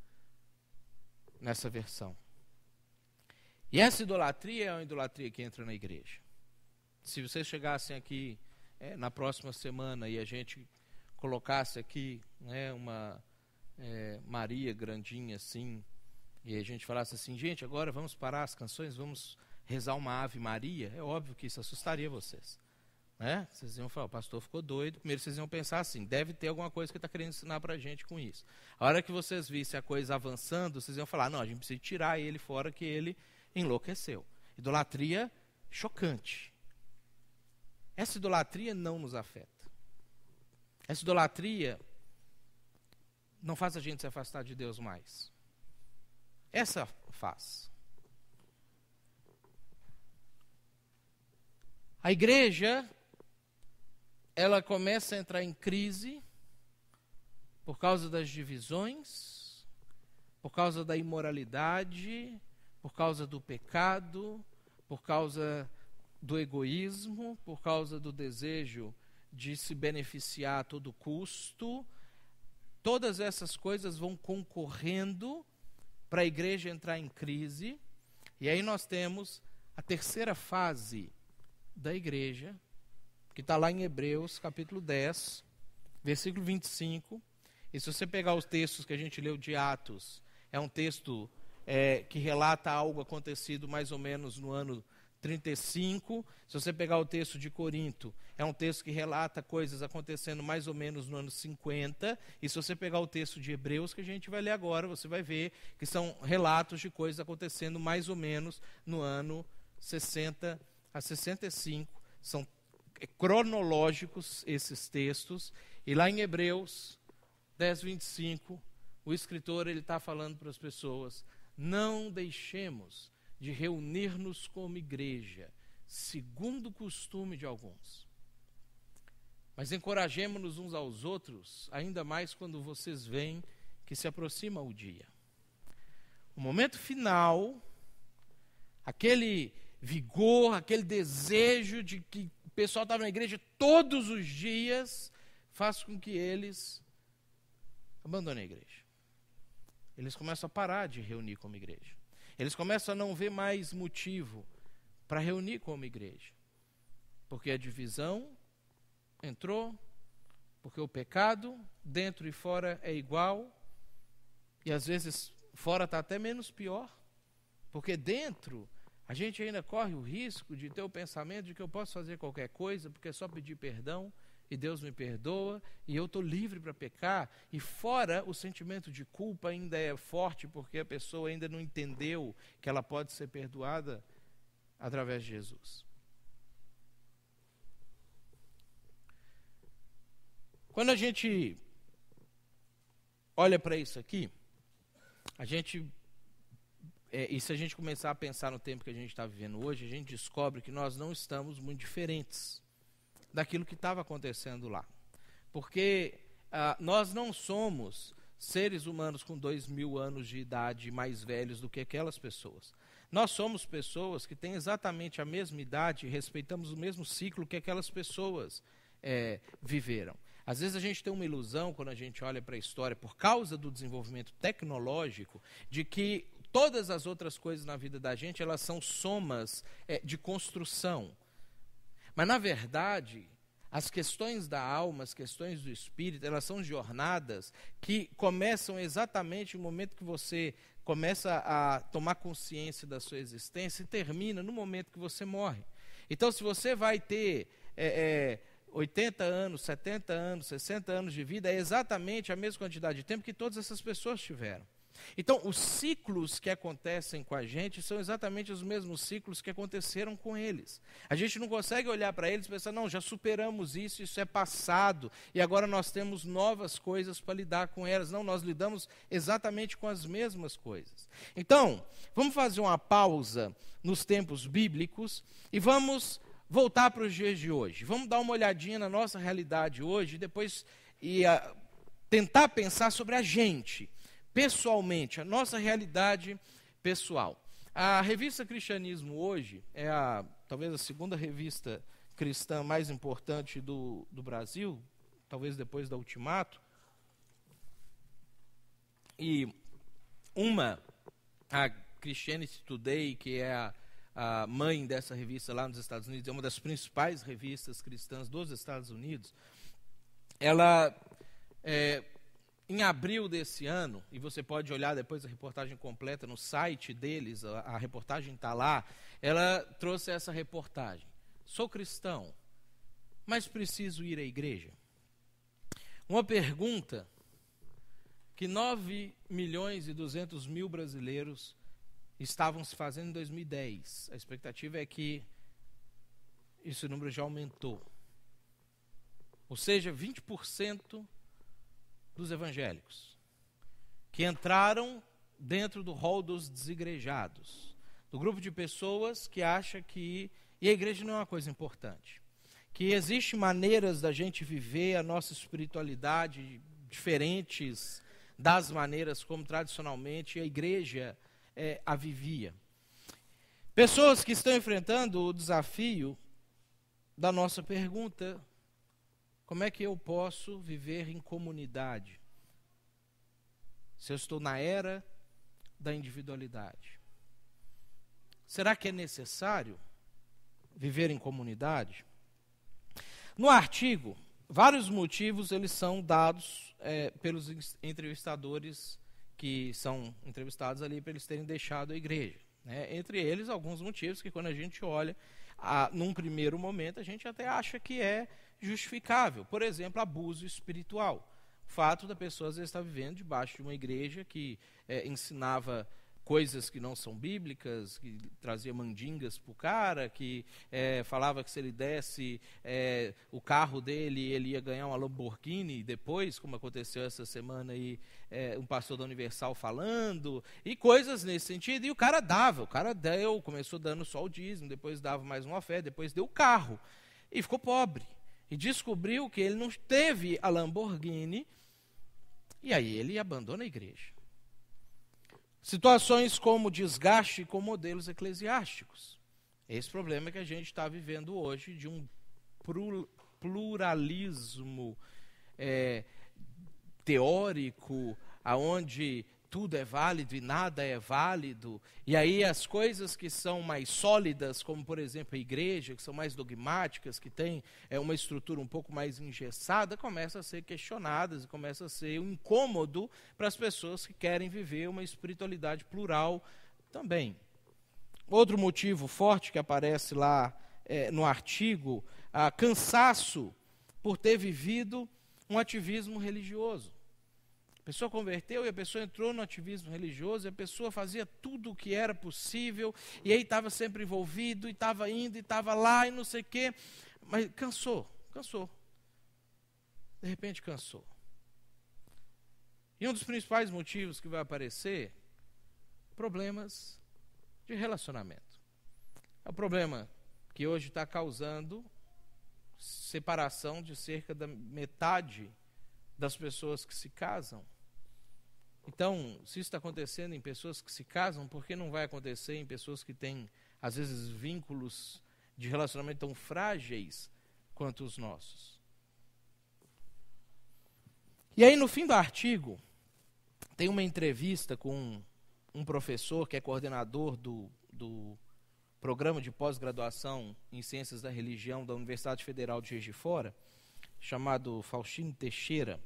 [SPEAKER 1] nessa versão. E essa idolatria é uma idolatria que entra na igreja. Se vocês chegassem aqui na próxima semana e a gente colocasse aqui uma Maria grandinha assim, e a gente falasse assim, gente, agora vamos parar as canções, vamos rezar uma Ave Maria, é óbvio que isso assustaria vocês. Vocês iam falar, o pastor ficou doido. Primeiro vocês iam pensar assim, deve ter alguma coisa que ele está querendo ensinar para a gente com isso. A hora que vocês vissem a coisa avançando, vocês iam falar, não, a gente precisa tirar ele fora que ele enlouqueceu. Idolatria chocante. Essa idolatria não nos afeta. Essa idolatria não faz a gente se afastar de Deus mais. Essa faz. A igreja, ela começa a entrar em crise por causa das divisões, por causa da imoralidade, por causa do pecado, por causa do egoísmo, por causa do desejo de se beneficiar a todo custo. Todas essas coisas vão concorrendo para a igreja entrar em crise. E aí nós temos a terceira fase da igreja, que está lá em Hebreus, capítulo 10, versículo 25. E se você pegar os textos que a gente leu de Atos, é um texto que relata algo acontecido mais ou menos no ano 35. Se você pegar o texto de Corinto, é um texto que relata coisas acontecendo mais ou menos no ano 50. E se você pegar o texto de Hebreus, que a gente vai ler agora, você vai ver que são relatos de coisas acontecendo mais ou menos no ano 60 a 65. São cronológicos esses textos. E lá em Hebreus 10, 25, o escritor está falando para as pessoas, não deixemos de reunir-nos como igreja, segundo o costume de alguns. Mas encorajemo-nos uns aos outros, ainda mais quando vocês veem que se aproxima o dia. O momento final, aquele vigor, aquele desejo de que o pessoal estava na igreja todos os dias, faz com que eles abandonem a igreja. Eles começam a parar de reunir como igreja. Eles começam a não ver mais motivo para reunir como igreja. Porque a divisão entrou, porque o pecado, dentro e fora, é igual, e às vezes fora está até menos pior, porque dentro a gente ainda corre o risco de ter o pensamento de que eu posso fazer qualquer coisa, porque é só pedir perdão, e Deus me perdoa, e eu estou livre para pecar, e fora o sentimento de culpa ainda é forte, porque a pessoa ainda não entendeu que ela pode ser perdoada através de Jesus. Quando a gente olha para isso aqui, e se a gente começar a pensar no tempo que a gente está vivendo hoje, a gente descobre que nós não estamos muito diferentes daquilo que estava acontecendo lá. Porque nós não somos seres humanos com 2.000 anos de idade mais velhos do que aquelas pessoas. Nós somos pessoas que têm exatamente a mesma idade e respeitamos o mesmo ciclo que aquelas pessoas viveram. Às vezes a gente tem uma ilusão, quando a gente olha para a história, por causa do desenvolvimento tecnológico, de que todas as outras coisas na vida da gente, elas são somas de construção. Mas, na verdade, as questões da alma, as questões do espírito, elas são jornadas que começam exatamente no momento que você começa a tomar consciência da sua existência e termina no momento que você morre. Então, se você vai ter 80 anos, 70 anos, 60 anos de vida, é exatamente a mesma quantidade de tempo que todas essas pessoas tiveram. Então, os ciclos que acontecem com a gente são exatamente os mesmos ciclos que aconteceram com eles. A gente não consegue olhar para eles e pensar, não, já superamos isso, isso é passado, e agora nós temos novas coisas para lidar com elas. Não, nós lidamos exatamente com as mesmas coisas. Então, vamos fazer uma pausa nos tempos bíblicos e vamos voltar para os dias de hoje. Vamos dar uma olhadinha na nossa realidade hoje e depois tentar pensar sobre a gente, pessoalmente, a nossa realidade pessoal. A revista Cristianismo Hoje é talvez a segunda revista cristã mais importante do Brasil, talvez depois da Ultimato. E a Christianity Today, que é a mãe dessa revista lá nos Estados Unidos, é uma das principais revistas cristãs dos Estados Unidos, ela em abril desse ano, e você pode olhar depois a reportagem completa no site deles, a reportagem está lá, ela trouxe essa reportagem. Sou cristão, mas preciso ir à igreja? Uma pergunta que 9.200.000 brasileiros estavam se fazendo em 2010. A expectativa é que esse número já aumentou. Ou seja, 20% dos evangélicos que entraram dentro do rol dos desigrejados, do grupo de pessoas que acha que a igreja não é uma coisa importante, que existem maneiras da gente viver a nossa espiritualidade diferentes das maneiras como tradicionalmente a igreja a vivia. Pessoas que estão enfrentando o desafio da nossa pergunta: como é que eu posso viver em comunidade se eu estou na era da individualidade? Será que é necessário viver em comunidade? No artigo, vários motivos eles são dados pelos entrevistadores que são entrevistados ali para eles terem deixado a igreja. Entre eles, alguns motivos que quando a gente olha, num primeiro momento, a gente até acha que é justificável. Por exemplo, abuso espiritual. O fato da pessoa às vezes estar vivendo debaixo de uma igreja que ensinava coisas que não são bíblicas, que trazia mandingas para o cara, que falava que se ele desse o carro dele, ele ia ganhar uma Lamborghini depois, como aconteceu essa semana aí, um pastor da Universal falando, e coisas nesse sentido, e o cara começou dando só o dízimo, depois dava mais uma oferta, depois deu o carro, e ficou pobre, e descobriu que ele não teve a Lamborghini, e aí ele abandona a igreja. Situações como desgaste com modelos eclesiásticos. Esse problema que a gente está vivendo hoje de um pluralismo teórico, aonde tudo é válido e nada é válido, e aí as coisas que são mais sólidas, como por exemplo a igreja, que são mais dogmáticas, que tem uma estrutura um pouco mais engessada, começam a ser questionadas e começa a ser um incômodo para as pessoas que querem viver uma espiritualidade plural também. Outro motivo forte que aparece lá no artigo, cansaço por ter vivido um ativismo religioso. A pessoa converteu e a pessoa entrou no ativismo religioso, e a pessoa fazia tudo o que era possível, e aí estava sempre envolvido, e estava indo, e estava lá, e não sei o quê, mas cansou. De repente cansou. E um dos principais motivos que vai aparecer, problemas de relacionamento. É o problema que hoje está causando separação de cerca da metade das pessoas que se casam. Então, se isso está acontecendo em pessoas que se casam, por que não vai acontecer em pessoas que têm, às vezes, vínculos de relacionamento tão frágeis quanto os nossos? E aí, no fim do artigo, tem uma entrevista com um professor que é coordenador do programa de pós-graduação em Ciências da Religião da Universidade Federal de Juiz de Fora, chamado Faustino Teixeira.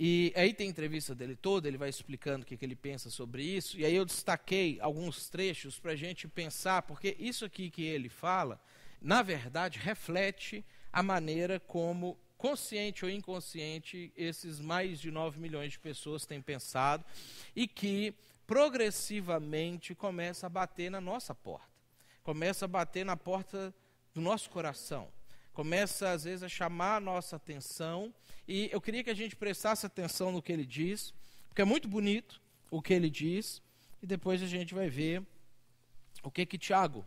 [SPEAKER 1] E aí tem a entrevista dele toda, ele vai explicando o que ele pensa sobre isso, e aí eu destaquei alguns trechos para a gente pensar, porque isso aqui que ele fala, na verdade, reflete a maneira como, consciente ou inconsciente, esses mais de 9 milhões de pessoas têm pensado, e que progressivamente começa a bater na nossa porta, começa a bater na porta do nosso coração, começa às vezes a chamar a nossa atenção, e eu queria que a gente prestasse atenção no que ele diz, porque é muito bonito o que ele diz, e depois a gente vai ver o que Tiago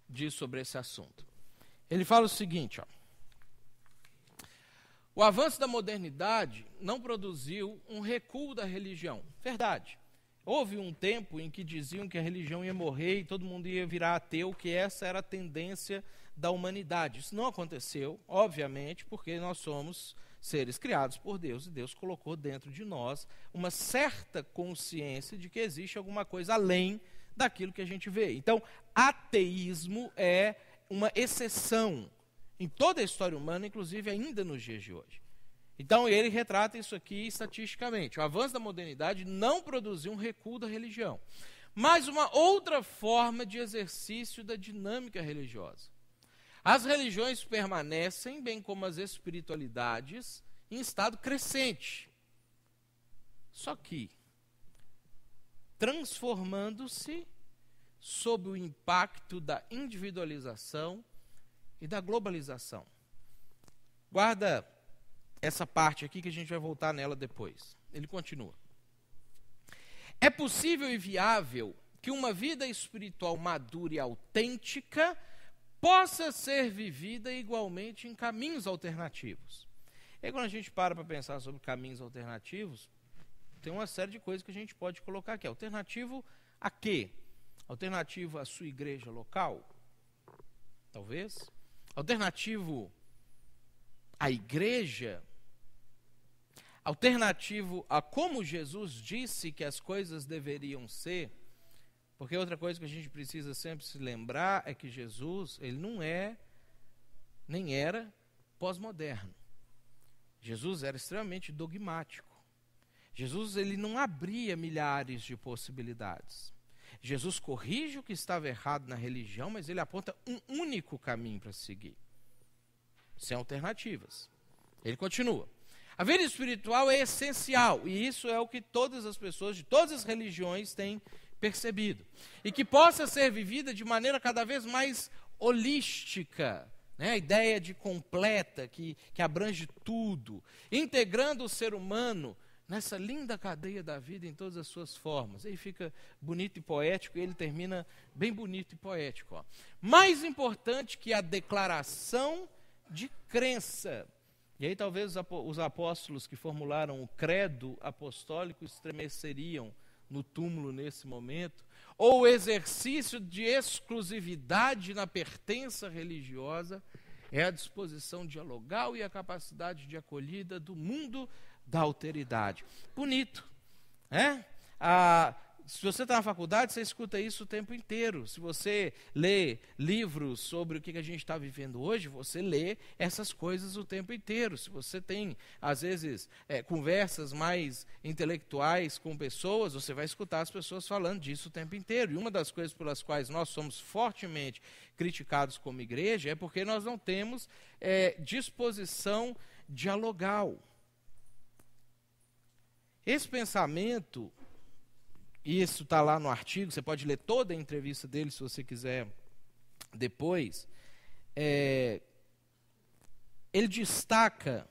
[SPEAKER 1] diz sobre esse assunto. Ele fala o seguinte, ó: o avanço da modernidade não produziu um recuo da religião. Verdade. Houve um tempo em que diziam que a religião ia morrer e todo mundo ia virar ateu, que essa era a tendência da humanidade. Isso não aconteceu, obviamente, porque nós somos seres criados por Deus, e Deus colocou dentro de nós uma certa consciência de que existe alguma coisa além daquilo que a gente vê. Então, ateísmo é uma exceção em toda a história humana, inclusive ainda nos dias de hoje. Então, ele retrata isso aqui estatisticamente. O avanço da modernidade não produziu um recuo da religião, mas uma outra forma de exercício da dinâmica religiosa. As religiões permanecem, bem como as espiritualidades, em estado crescente. Só que transformando-se sob o impacto da individualização e da globalização. Guarda essa parte aqui que a gente vai voltar nela depois. Ele continua. É possível e viável que uma vida espiritual madura e autêntica possa ser vivida igualmente em caminhos alternativos. E aí, quando a gente para pensar sobre caminhos alternativos, tem uma série de coisas que a gente pode colocar aqui. Alternativo a quê? Alternativo à sua igreja local? Talvez. Alternativo à igreja? Alternativo a como Jesus disse que as coisas deveriam ser? Porque outra coisa que a gente precisa sempre se lembrar é que Jesus, ele não é, nem era pós-moderno. Jesus era extremamente dogmático. Jesus, ele não abria milhares de possibilidades. Jesus corrige o que estava errado na religião, mas ele aponta um único caminho para seguir, sem alternativas. Ele continua. A vida espiritual é essencial, e isso é o que todas as pessoas de todas as religiões têm percebido. E que possa ser vivida de maneira cada vez mais holística, né? A ideia de completa, que abrange tudo, integrando o ser humano nessa linda cadeia da vida em todas as suas formas. Aí fica bonito e poético, e ele termina bem bonito e poético. Ó. Mais importante que a declaração de crença. E aí talvez os apóstolos que formularam o credo apostólico estremeceriam no túmulo nesse momento, ou o exercício de exclusividade na pertença religiosa, é a disposição dialogal e a capacidade de acolhida do mundo da alteridade. Bonito, né? Se você está na faculdade, você escuta isso o tempo inteiro. Se você lê livros sobre o que a gente está vivendo hoje, você lê essas coisas o tempo inteiro. Se você tem, às vezes, conversas mais intelectuais com pessoas, você vai escutar as pessoas falando disso o tempo inteiro. E uma das coisas pelas quais nós somos fortemente criticados como igreja é porque nós não temos disposição dialogal. Esse pensamento, e isso está lá no artigo, você pode ler toda a entrevista dele se você quiser depois, ele destaca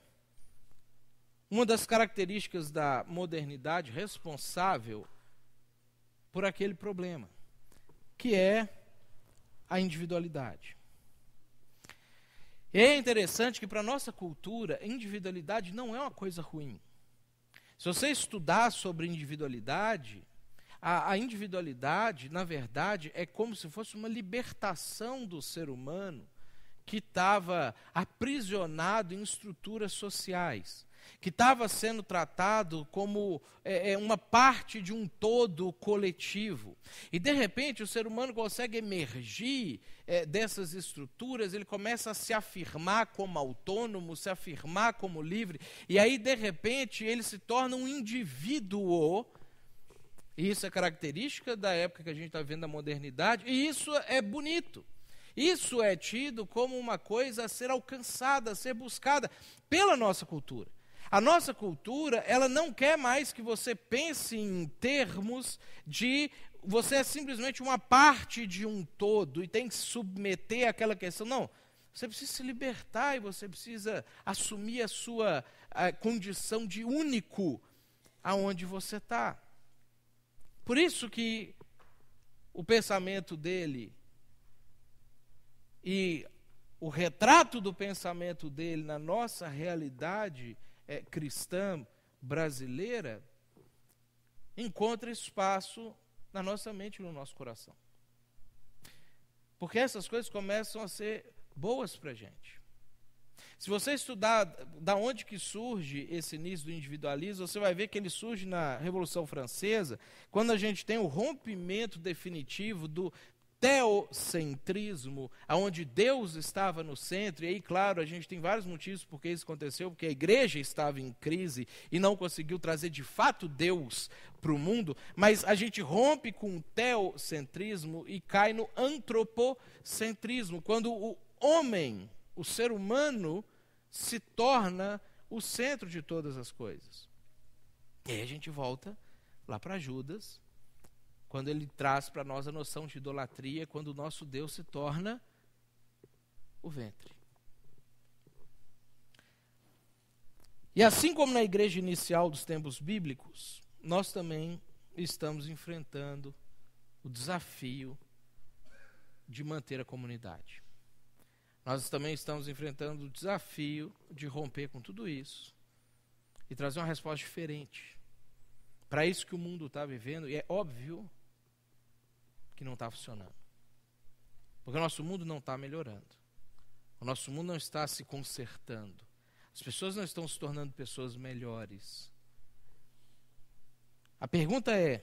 [SPEAKER 1] uma das características da modernidade responsável por aquele problema, que é a individualidade. É interessante que para a nossa cultura, individualidade não é uma coisa ruim. Se você estudar sobre individualidade, a individualidade, na verdade, é como se fosse uma libertação do ser humano que estava aprisionado em estruturas sociais. que estava sendo tratado como uma parte de um todo coletivo. E, de repente, o ser humano consegue emergir dessas estruturas, ele começa a se afirmar como autônomo, se afirmar como livre, e aí, de repente, ele se torna um indivíduo. E isso é característica da época que a gente está vendo a modernidade, e isso é bonito. Isso é tido como uma coisa a ser alcançada, a ser buscada pela nossa cultura. A nossa cultura, ela não quer mais que você pense em termos de você é simplesmente uma parte de um todo e tem que se submeter àquela questão. Não, você precisa se libertar e você precisa assumir a sua condição de único aonde você está. Por isso que o pensamento dele e o retrato do pensamento dele na nossa realidade cristã brasileira encontra espaço na nossa mente e no nosso coração. Porque essas coisas começam a ser boas para a gente. Se você estudar da onde que surge esse início do individualismo, você vai ver que ele surge na Revolução Francesa, quando a gente tem o rompimento definitivo do teocentrismo, onde Deus estava no centro. E aí, claro, a gente tem vários motivos por que isso aconteceu, porque a igreja estava em crise e não conseguiu trazer de fato Deus para o mundo, mas a gente rompe com o teocentrismo e cai no antropocentrismo, quando o homem, o ser humano, se torna o centro de todas as coisas. E aí a gente volta lá para Judas, quando ele traz para nós a noção de idolatria, quando o nosso Deus se torna o ventre. E assim como na igreja inicial dos tempos bíblicos, nós também estamos enfrentando o desafio de manter a comunidade. Nós também estamos enfrentando o desafio de romper com tudo isso e trazer uma resposta diferente para isso que o mundo está vivendo, e é óbvio que não está funcionando. Porque o nosso mundo não está melhorando. O nosso mundo não está se consertando. As pessoas não estão se tornando pessoas melhores. A pergunta é: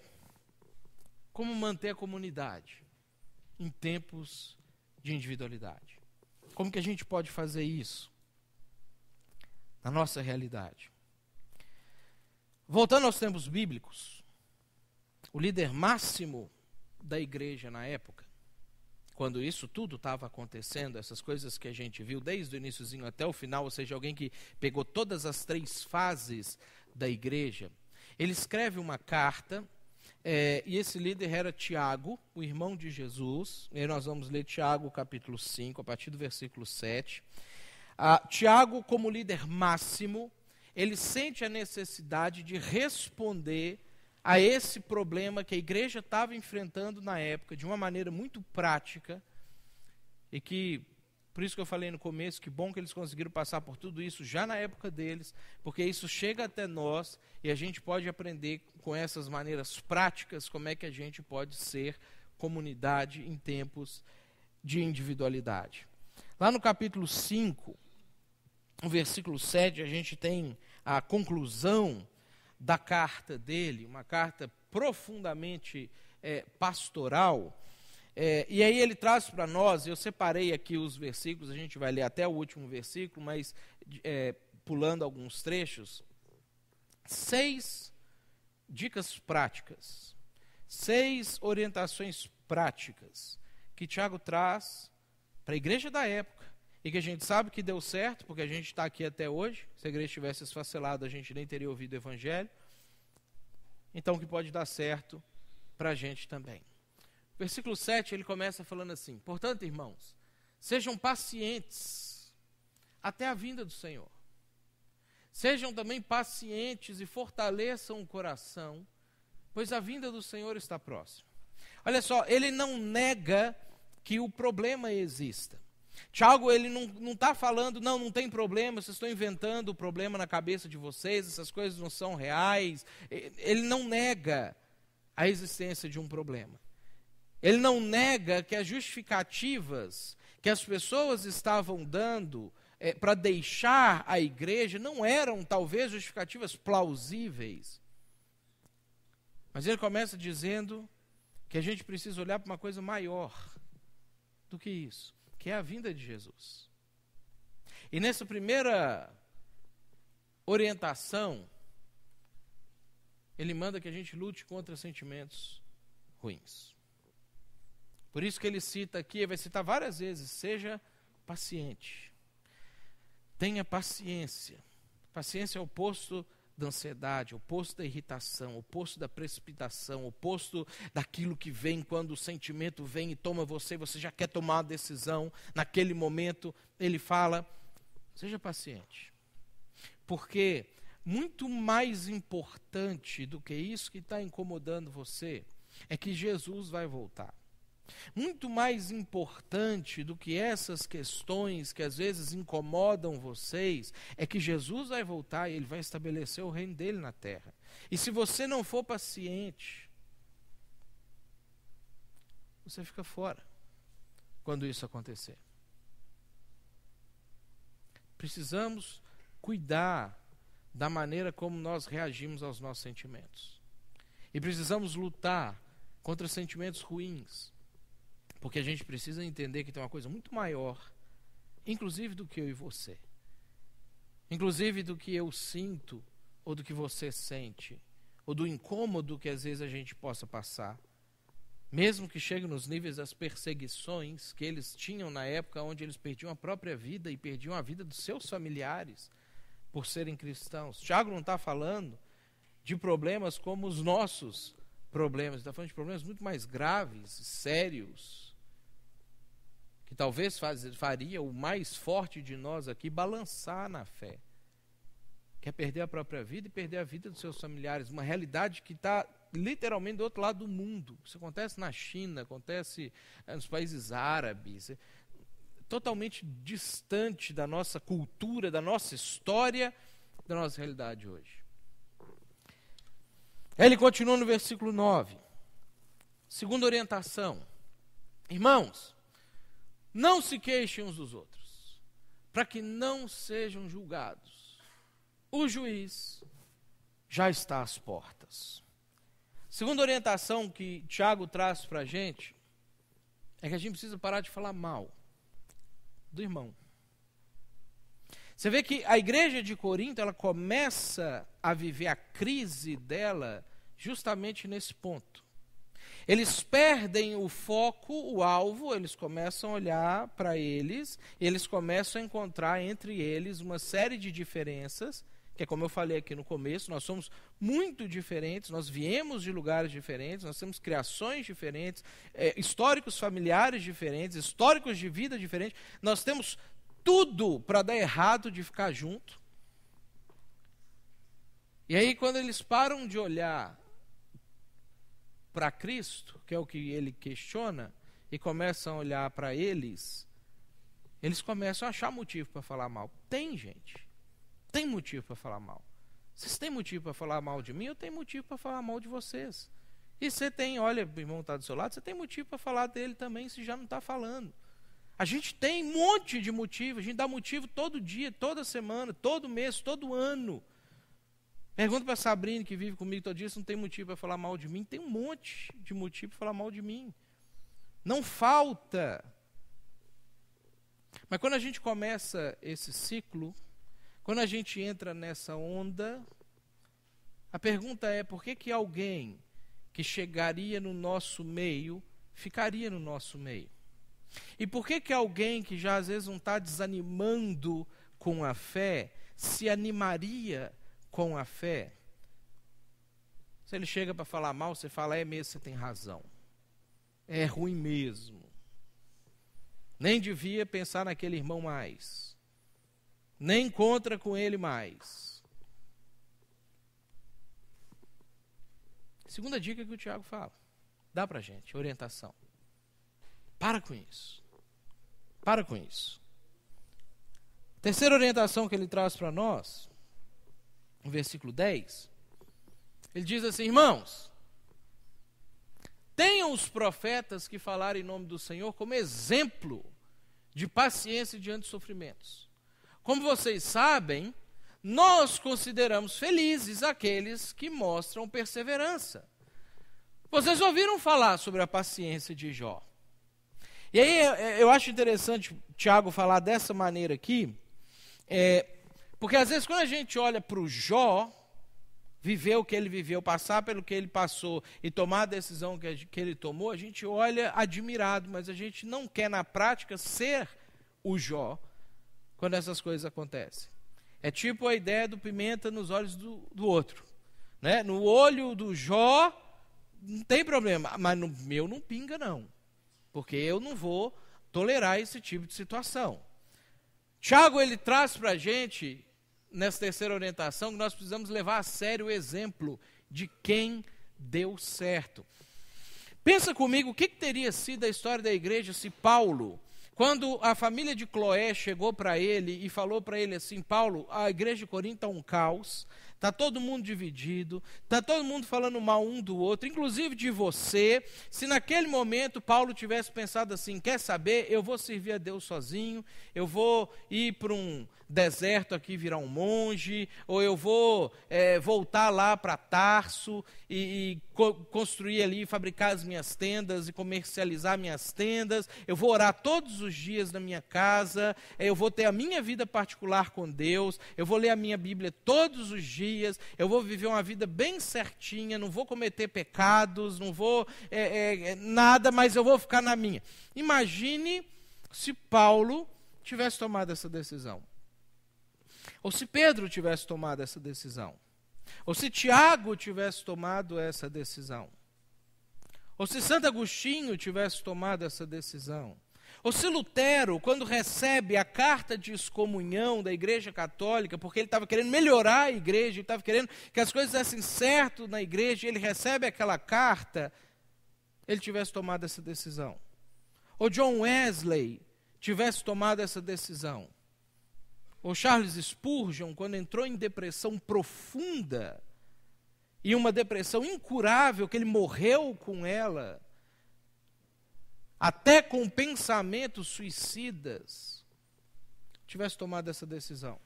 [SPEAKER 1] como manter a comunidade em tempos de individualidade? Como que a gente pode fazer isso na nossa realidade? Voltando aos tempos bíblicos, o líder máximo da igreja na época, quando isso tudo estava acontecendo, essas coisas que a gente viu desde o iniciozinho até o final, ou seja, alguém que pegou todas as 3 fases da igreja, ele escreve uma carta, e esse líder era Tiago, o irmão de Jesus. E aí nós vamos ler Tiago capítulo 5, a partir do versículo 7. Tiago, como líder máximo, ele sente a necessidade de responder a esse problema que a igreja estava enfrentando na época, de uma maneira muito prática, e que, por isso que eu falei no começo, que bom que eles conseguiram passar por tudo isso já na época deles, porque isso chega até nós, e a gente pode aprender com essas maneiras práticas como é que a gente pode ser comunidade em tempos de individualidade. Lá no capítulo 5, no versículo 7, a gente tem a conclusão da carta dele, uma carta profundamente pastoral, e aí ele traz para nós, eu separei aqui os versículos, a gente vai ler até o último versículo, mas pulando alguns trechos, 6 dicas práticas, 6 orientações práticas que Tiago traz para a igreja da época, e que a gente sabe que deu certo, porque a gente está aqui até hoje. Se a igreja tivesse esfacelado, a gente nem teria ouvido o evangelho. Então, que pode dar certo para a gente também. Versículo 7, ele começa falando assim: portanto, irmãos, sejam pacientes até a vinda do Senhor. Sejam também pacientes e fortaleçam o coração, pois a vinda do Senhor está próxima. Olha só, ele não nega que o problema exista. Tiago, ele não está falando, não tem problema, vocês estão inventando o problema na cabeça de vocês, essas coisas não são reais. Ele não nega a existência de um problema. Ele não nega que as justificativas que as pessoas estavam dando para deixar a igreja não eram talvez justificativas plausíveis. Mas ele começa dizendo que a gente precisa olhar para uma coisa maior do que isso, que é a vinda de Jesus. E nessa primeira orientação, ele manda que a gente lute contra sentimentos ruins. Por isso que ele cita aqui, vai citar várias vezes, seja paciente. Tenha paciência. Paciência é o oposto da ansiedade, o oposto da irritação, o oposto da precipitação, o oposto daquilo que vem quando o sentimento vem e toma você já quer tomar uma decisão. Naquele momento, ele fala, seja paciente. Porque muito mais importante do que isso que está incomodando você, é que Jesus vai voltar. Muito mais importante do que essas questões que às vezes incomodam vocês, é que Jesus vai voltar e ele vai estabelecer o reino dele na terra. E se você não for paciente, você fica fora quando isso acontecer. Precisamos cuidar da maneira como nós reagimos aos nossos sentimentos. E precisamos lutar contra sentimentos ruins. Porque a gente precisa entender que tem uma coisa muito maior, inclusive do que eu e você. Inclusive do que eu sinto, ou do que você sente, ou do incômodo que às vezes a gente possa passar. Mesmo que chegue nos níveis das perseguições que eles tinham na época onde eles perdiam a própria vida e perdiam a vida dos seus familiares por serem cristãos. Tiago não está falando de problemas como os nossos problemas, está falando de problemas muito mais graves, sérios, que talvez faria o mais forte de nós aqui balançar na fé. Quer perder a própria vida e perder a vida dos seus familiares. Uma realidade que está literalmente do outro lado do mundo. Isso acontece na China, acontece nos países árabes. Totalmente distante da nossa cultura, da nossa história, da nossa realidade hoje. Ele continua no versículo 9. Segunda orientação. Irmãos, não se queixem uns dos outros, para que não sejam julgados. O juiz já está às portas. Segunda orientação que Tiago traz para a gente é que a gente precisa parar de falar mal do irmão. Você vê que a igreja de Corinto, ela começa a viver a crise dela justamente nesse ponto. Eles perdem o foco, o alvo, eles começam a olhar para eles, eles começam a encontrar entre eles uma série de diferenças, que é como eu falei aqui no começo, nós somos muito diferentes, nós viemos de lugares diferentes, nós temos criações diferentes, históricos familiares diferentes, históricos de vida diferentes, nós temos tudo para dar errado de ficar junto. E aí quando eles param de olhar para Cristo, que é o que ele questiona, e começam a olhar para eles começam a achar motivo para falar mal. Tem gente, tem motivo para falar mal. Vocês têm motivo para falar mal de mim, eu tenho motivo para falar mal de vocês. E você tem, olha, o irmão está do seu lado, você tem motivo para falar dele também, se já não está falando. A gente tem um monte de motivo, a gente dá motivo todo dia, toda semana, todo mês, todo ano. Pergunta para a Sabrina, que vive comigo todo dia, se não tem motivo para falar mal de mim. Tem um monte de motivo para falar mal de mim. Não falta. Mas quando a gente começa esse ciclo, quando a gente entra nessa onda, a pergunta é, por que alguém que chegaria no nosso meio, ficaria no nosso meio? E por que alguém que já às vezes não está desanimando com a fé, se animaria com a fé? Se ele chega para falar mal, você fala, é mesmo, você tem razão. É ruim mesmo. Nem devia pensar naquele irmão mais. Nem encontra com ele mais. Segunda dica que o Tiago fala. Dá para a gente, orientação. Para com isso. Para com isso. Terceira orientação que ele traz para nós, no versículo 10, ele diz assim, irmãos, tenham os profetas que falaram em nome do Senhor como exemplo de paciência diante dos sofrimentos. Como vocês sabem, nós consideramos felizes aqueles que mostram perseverança. Vocês ouviram falar sobre a paciência de Jó. E aí eu acho interessante Tiago falar dessa maneira aqui, porque às vezes quando a gente olha para o Jó, viver o que ele viveu, passar pelo que ele passou e tomar a decisão que ele tomou, a gente olha admirado, mas a gente não quer na prática ser o Jó quando essas coisas acontecem. É tipo a ideia do pimenta nos olhos do outro. Né? No olho do Jó, não tem problema, mas no meu não pinga não, porque eu não vou tolerar esse tipo de situação. Tiago, ele traz para a gente, nessa terceira orientação, que nós precisamos levar a sério o exemplo de quem deu certo. Pensa comigo, o que teria sido a história da igreja se Paulo, quando a família de Cloé chegou para ele e falou para ele assim: Paulo, a igreja de Corinto está um caos, está todo mundo dividido, está todo mundo falando mal um do outro, inclusive de você. Se naquele momento Paulo tivesse pensado assim: quer saber, eu vou servir a Deus sozinho, eu vou ir para um deserto aqui virar um monge, ou eu vou voltar lá para Tarso e construir ali, fabricar as minhas tendas e comercializar minhas tendas, eu vou orar todos os dias na minha casa, eu vou ter a minha vida particular com Deus, eu vou ler a minha Bíblia todos os dias, eu vou viver uma vida bem certinha, não vou cometer pecados, não vou nada, mas eu vou ficar na minha. Imagine se Paulo tivesse tomado essa decisão. Ou se Pedro tivesse tomado essa decisão. Ou se Tiago tivesse tomado essa decisão. Ou se Santo Agostinho tivesse tomado essa decisão. Ou se Lutero, quando recebe a carta de excomunhão da Igreja Católica, porque ele estava querendo melhorar a igreja, ele estava querendo que as coisas dessem certo na igreja, e ele recebe aquela carta, ele tivesse tomado essa decisão. Ou John Wesley tivesse tomado essa decisão. Ou Charles Spurgeon, quando entrou em depressão profunda, e uma depressão incurável, que ele morreu com ela, até com pensamentos suicidas, tivesse tomado essa decisão.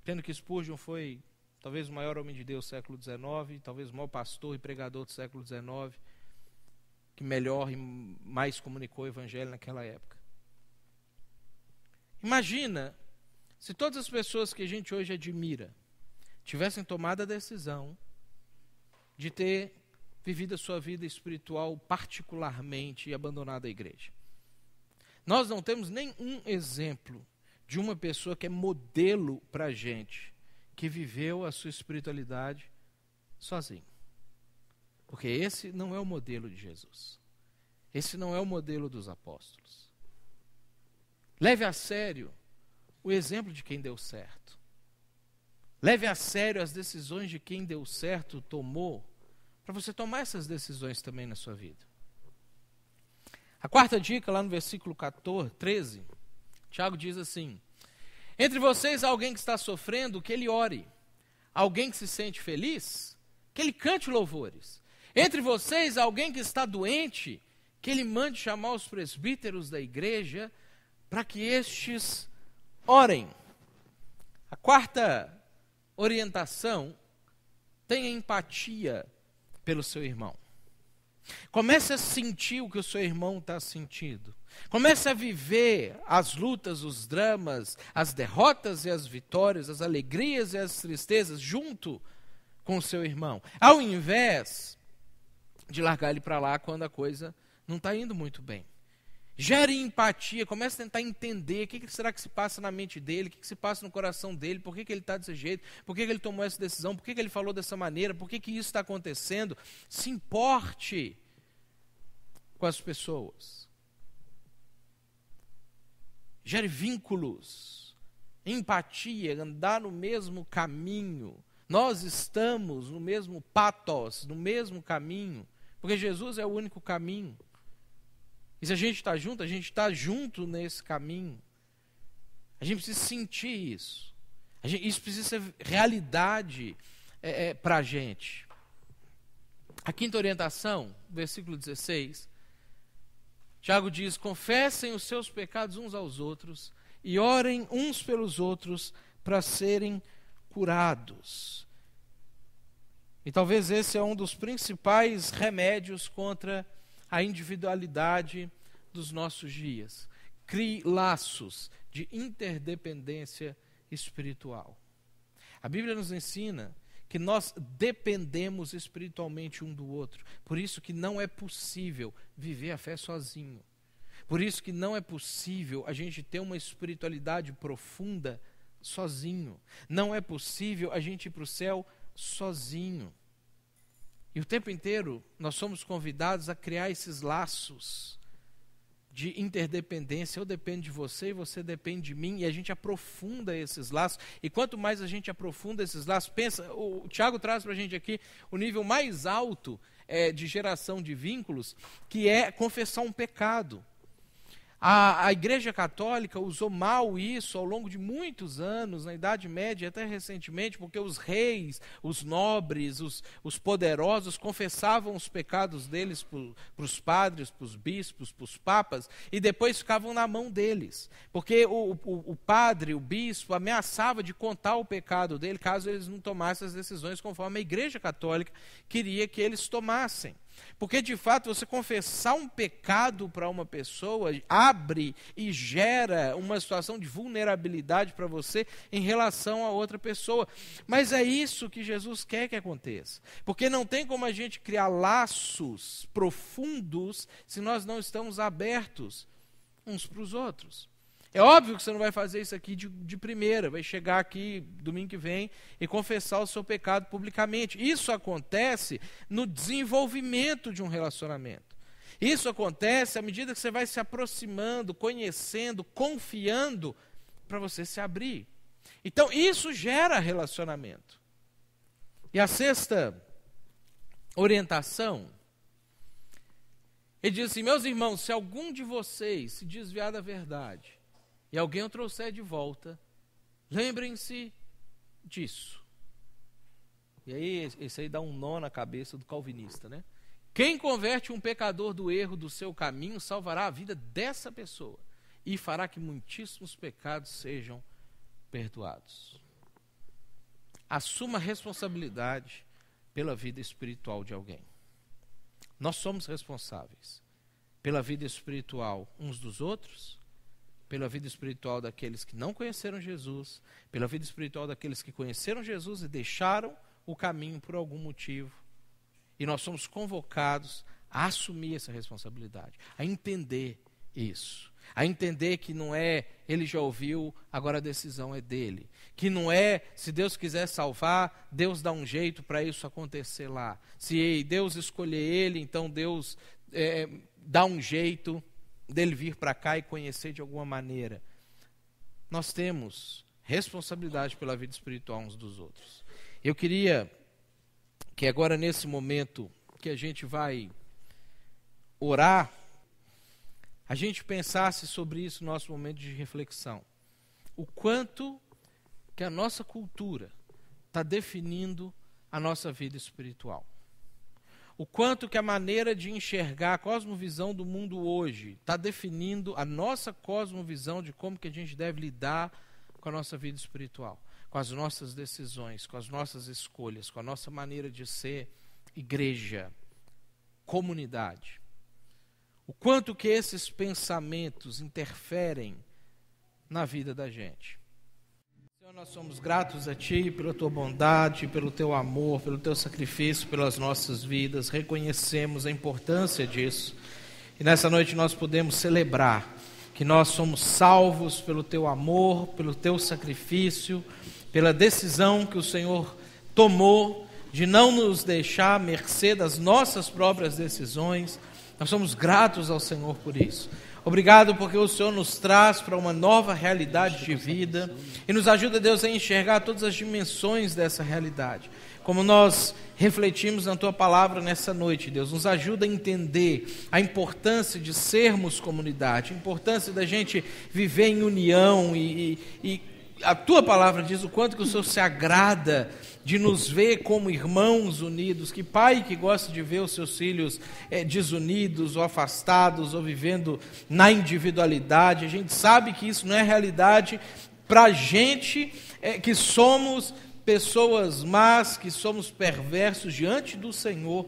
[SPEAKER 1] Tendo que Spurgeon foi talvez o maior homem de Deus do século XIX, talvez o maior pastor e pregador do século XIX, que melhor e mais comunicou o evangelho naquela época. Imagina se todas as pessoas que a gente hoje admira tivessem tomado a decisão de ter vivido a sua vida espiritual particularmente e abandonado a igreja. Nós não temos nenhum exemplo de uma pessoa que é modelo para a gente, que viveu a sua espiritualidade sozinho. Porque esse não é o modelo de Jesus. Esse não é o modelo dos apóstolos. Leve a sério o exemplo de quem deu certo. Leve a sério as decisões de quem deu certo, tomou, para você tomar essas decisões também na sua vida. A quarta dica, lá no versículo 13, Tiago diz assim: entre vocês há alguém que está sofrendo, que ele ore. Alguém que se sente feliz, que ele cante louvores. Entre vocês há alguém que está doente, que ele mande chamar os presbíteros da igreja, para que estes orem. A quarta orientação: tenha empatia pelo seu irmão. Comece a sentir o que o seu irmão está sentindo. Comece a viver as lutas, os dramas, as derrotas e as vitórias, as alegrias e as tristezas junto com o seu irmão, ao invés de largar ele para lá quando a coisa não está indo muito bem. Gere empatia, comece a tentar entender o que será que se passa na mente dele, o que se passa no coração dele, por que ele está desse jeito, por que ele tomou essa decisão, por que ele falou dessa maneira, por que isso está acontecendo. Se importe com as pessoas. Gere vínculos, empatia, andar no mesmo caminho. Nós estamos no mesmo pathos, no mesmo caminho, porque Jesus é o único caminho. E se a gente está junto, a gente está junto nesse caminho. A gente precisa sentir isso. Isso precisa ser realidade para a gente. A quinta orientação, versículo 16, Tiago diz: confessem os seus pecados uns aos outros e orem uns pelos outros para serem curados. E talvez esse é um dos principais remédios contra a individualidade dos nossos dias. Crie laços de interdependência espiritual. A Bíblia nos ensina que nós dependemos espiritualmente um do outro. Por isso que não é possível viver a fé sozinho. Por isso que não é possível a gente ter uma espiritualidade profunda sozinho. Não é possível a gente ir para o céu sozinho. E o tempo inteiro nós somos convidados a criar esses laços de interdependência. Eu dependo de você e você depende de mim, e a gente aprofunda esses laços. E quanto mais a gente aprofunda esses laços, pensa, o Tiago traz para a gente aqui o nível mais alto de geração de vínculos, que é confessar um pecado. A Igreja Católica usou mal isso ao longo de muitos anos, na Idade Média até recentemente, porque os reis, os nobres, os poderosos confessavam os pecados deles para os padres, para os bispos, para os papas, e depois ficavam na mão deles. Porque o padre, o bispo, ameaçava de contar o pecado dele caso eles não tomassem as decisões conforme a Igreja Católica queria que eles tomassem. Porque, de fato, você confessar um pecado para uma pessoa abre e gera uma situação de vulnerabilidade para você em relação a outra pessoa. Mas é isso que Jesus quer que aconteça. Porque não tem como a gente criar laços profundos se nós não estamos abertos uns para os outros. É óbvio que você não vai fazer isso aqui de primeira, vai chegar aqui domingo que vem e confessar o seu pecado publicamente. Isso acontece no desenvolvimento de um relacionamento. Isso acontece à medida que você vai se aproximando, conhecendo, confiando, para você se abrir. Então, isso gera relacionamento. E a sexta orientação, ele diz assim: meus irmãos, se algum de vocês se desviar da verdade e alguém o trouxer de volta, lembrem-se disso. E aí, esse aí dá um nó na cabeça do calvinista, né? Quem converte um pecador do erro do seu caminho, salvará a vida dessa pessoa e fará que muitíssimos pecados sejam perdoados. Assuma a responsabilidade pela vida espiritual de alguém. Nós somos responsáveis pela vida espiritual uns dos outros, pela vida espiritual daqueles que não conheceram Jesus, pela vida espiritual daqueles que conheceram Jesus e deixaram o caminho por algum motivo. E nós somos convocados a assumir essa responsabilidade, a entender isso, a entender que não é ele já ouviu, agora a decisão é dele, que não é, se Deus quiser salvar, Deus dá um jeito para isso acontecer lá. Se Deus escolher ele, então Deus dá um jeito dele vir para cá e conhecer de alguma maneira. Nós temos responsabilidade pela vida espiritual uns dos outros. Eu queria que agora, nesse momento que a gente vai orar, a gente pensasse sobre isso no nosso momento de reflexão. O quanto que a nossa cultura está definindo a nossa vida espiritual. O quanto que a maneira de enxergar a cosmovisão do mundo hoje está definindo a nossa cosmovisão de como que a gente deve lidar com a nossa vida espiritual, com as nossas decisões, com as nossas escolhas, com a nossa maneira de ser igreja, comunidade. O quanto que esses pensamentos interferem na vida da gente. Senhor, nós somos gratos a Ti pela Tua bondade, pelo Teu amor, pelo Teu sacrifício, pelas nossas vidas. Reconhecemos a importância disso. E nessa noite nós podemos celebrar que nós somos salvos pelo Teu amor, pelo Teu sacrifício, pela decisão que o Senhor tomou de não nos deixar à mercê das nossas próprias decisões. Nós somos gratos ao Senhor por isso. Obrigado porque o Senhor nos traz para uma nova realidade de vida e nos ajuda, Deus, a enxergar todas as dimensões dessa realidade. Como nós refletimos na Tua palavra nessa noite, Deus, nos ajuda a entender a importância de sermos comunidade, a importância da gente viver em união e a tua palavra diz o quanto que o Senhor se agrada de nos ver como irmãos unidos. Que pai que gosta de ver os seus filhos desunidos ou afastados ou vivendo na individualidade. A gente sabe que isso não é realidade para a gente que somos pessoas más, que somos perversos diante do Senhor,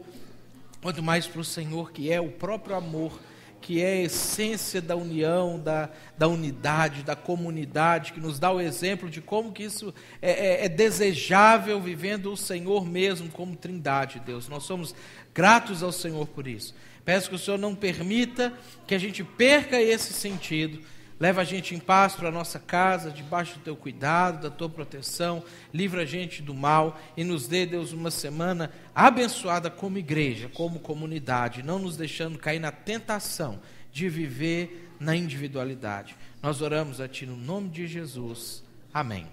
[SPEAKER 1] quanto mais para o Senhor, que é o próprio amor, que é a essência da união, da unidade, da comunidade, que nos dá o exemplo de como que isso é desejável, vivendo o Senhor mesmo como Trindade, Deus. Nós somos gratos ao Senhor por isso. Peço que o Senhor não permita que a gente perca esse sentido. Leva a gente em paz para a nossa casa, debaixo do teu cuidado, da tua proteção. Livra a gente do mal e nos dê, Deus, uma semana abençoada como igreja, como comunidade, não nos deixando cair na tentação de viver na individualidade. Nós oramos a Ti no nome de Jesus. Amém.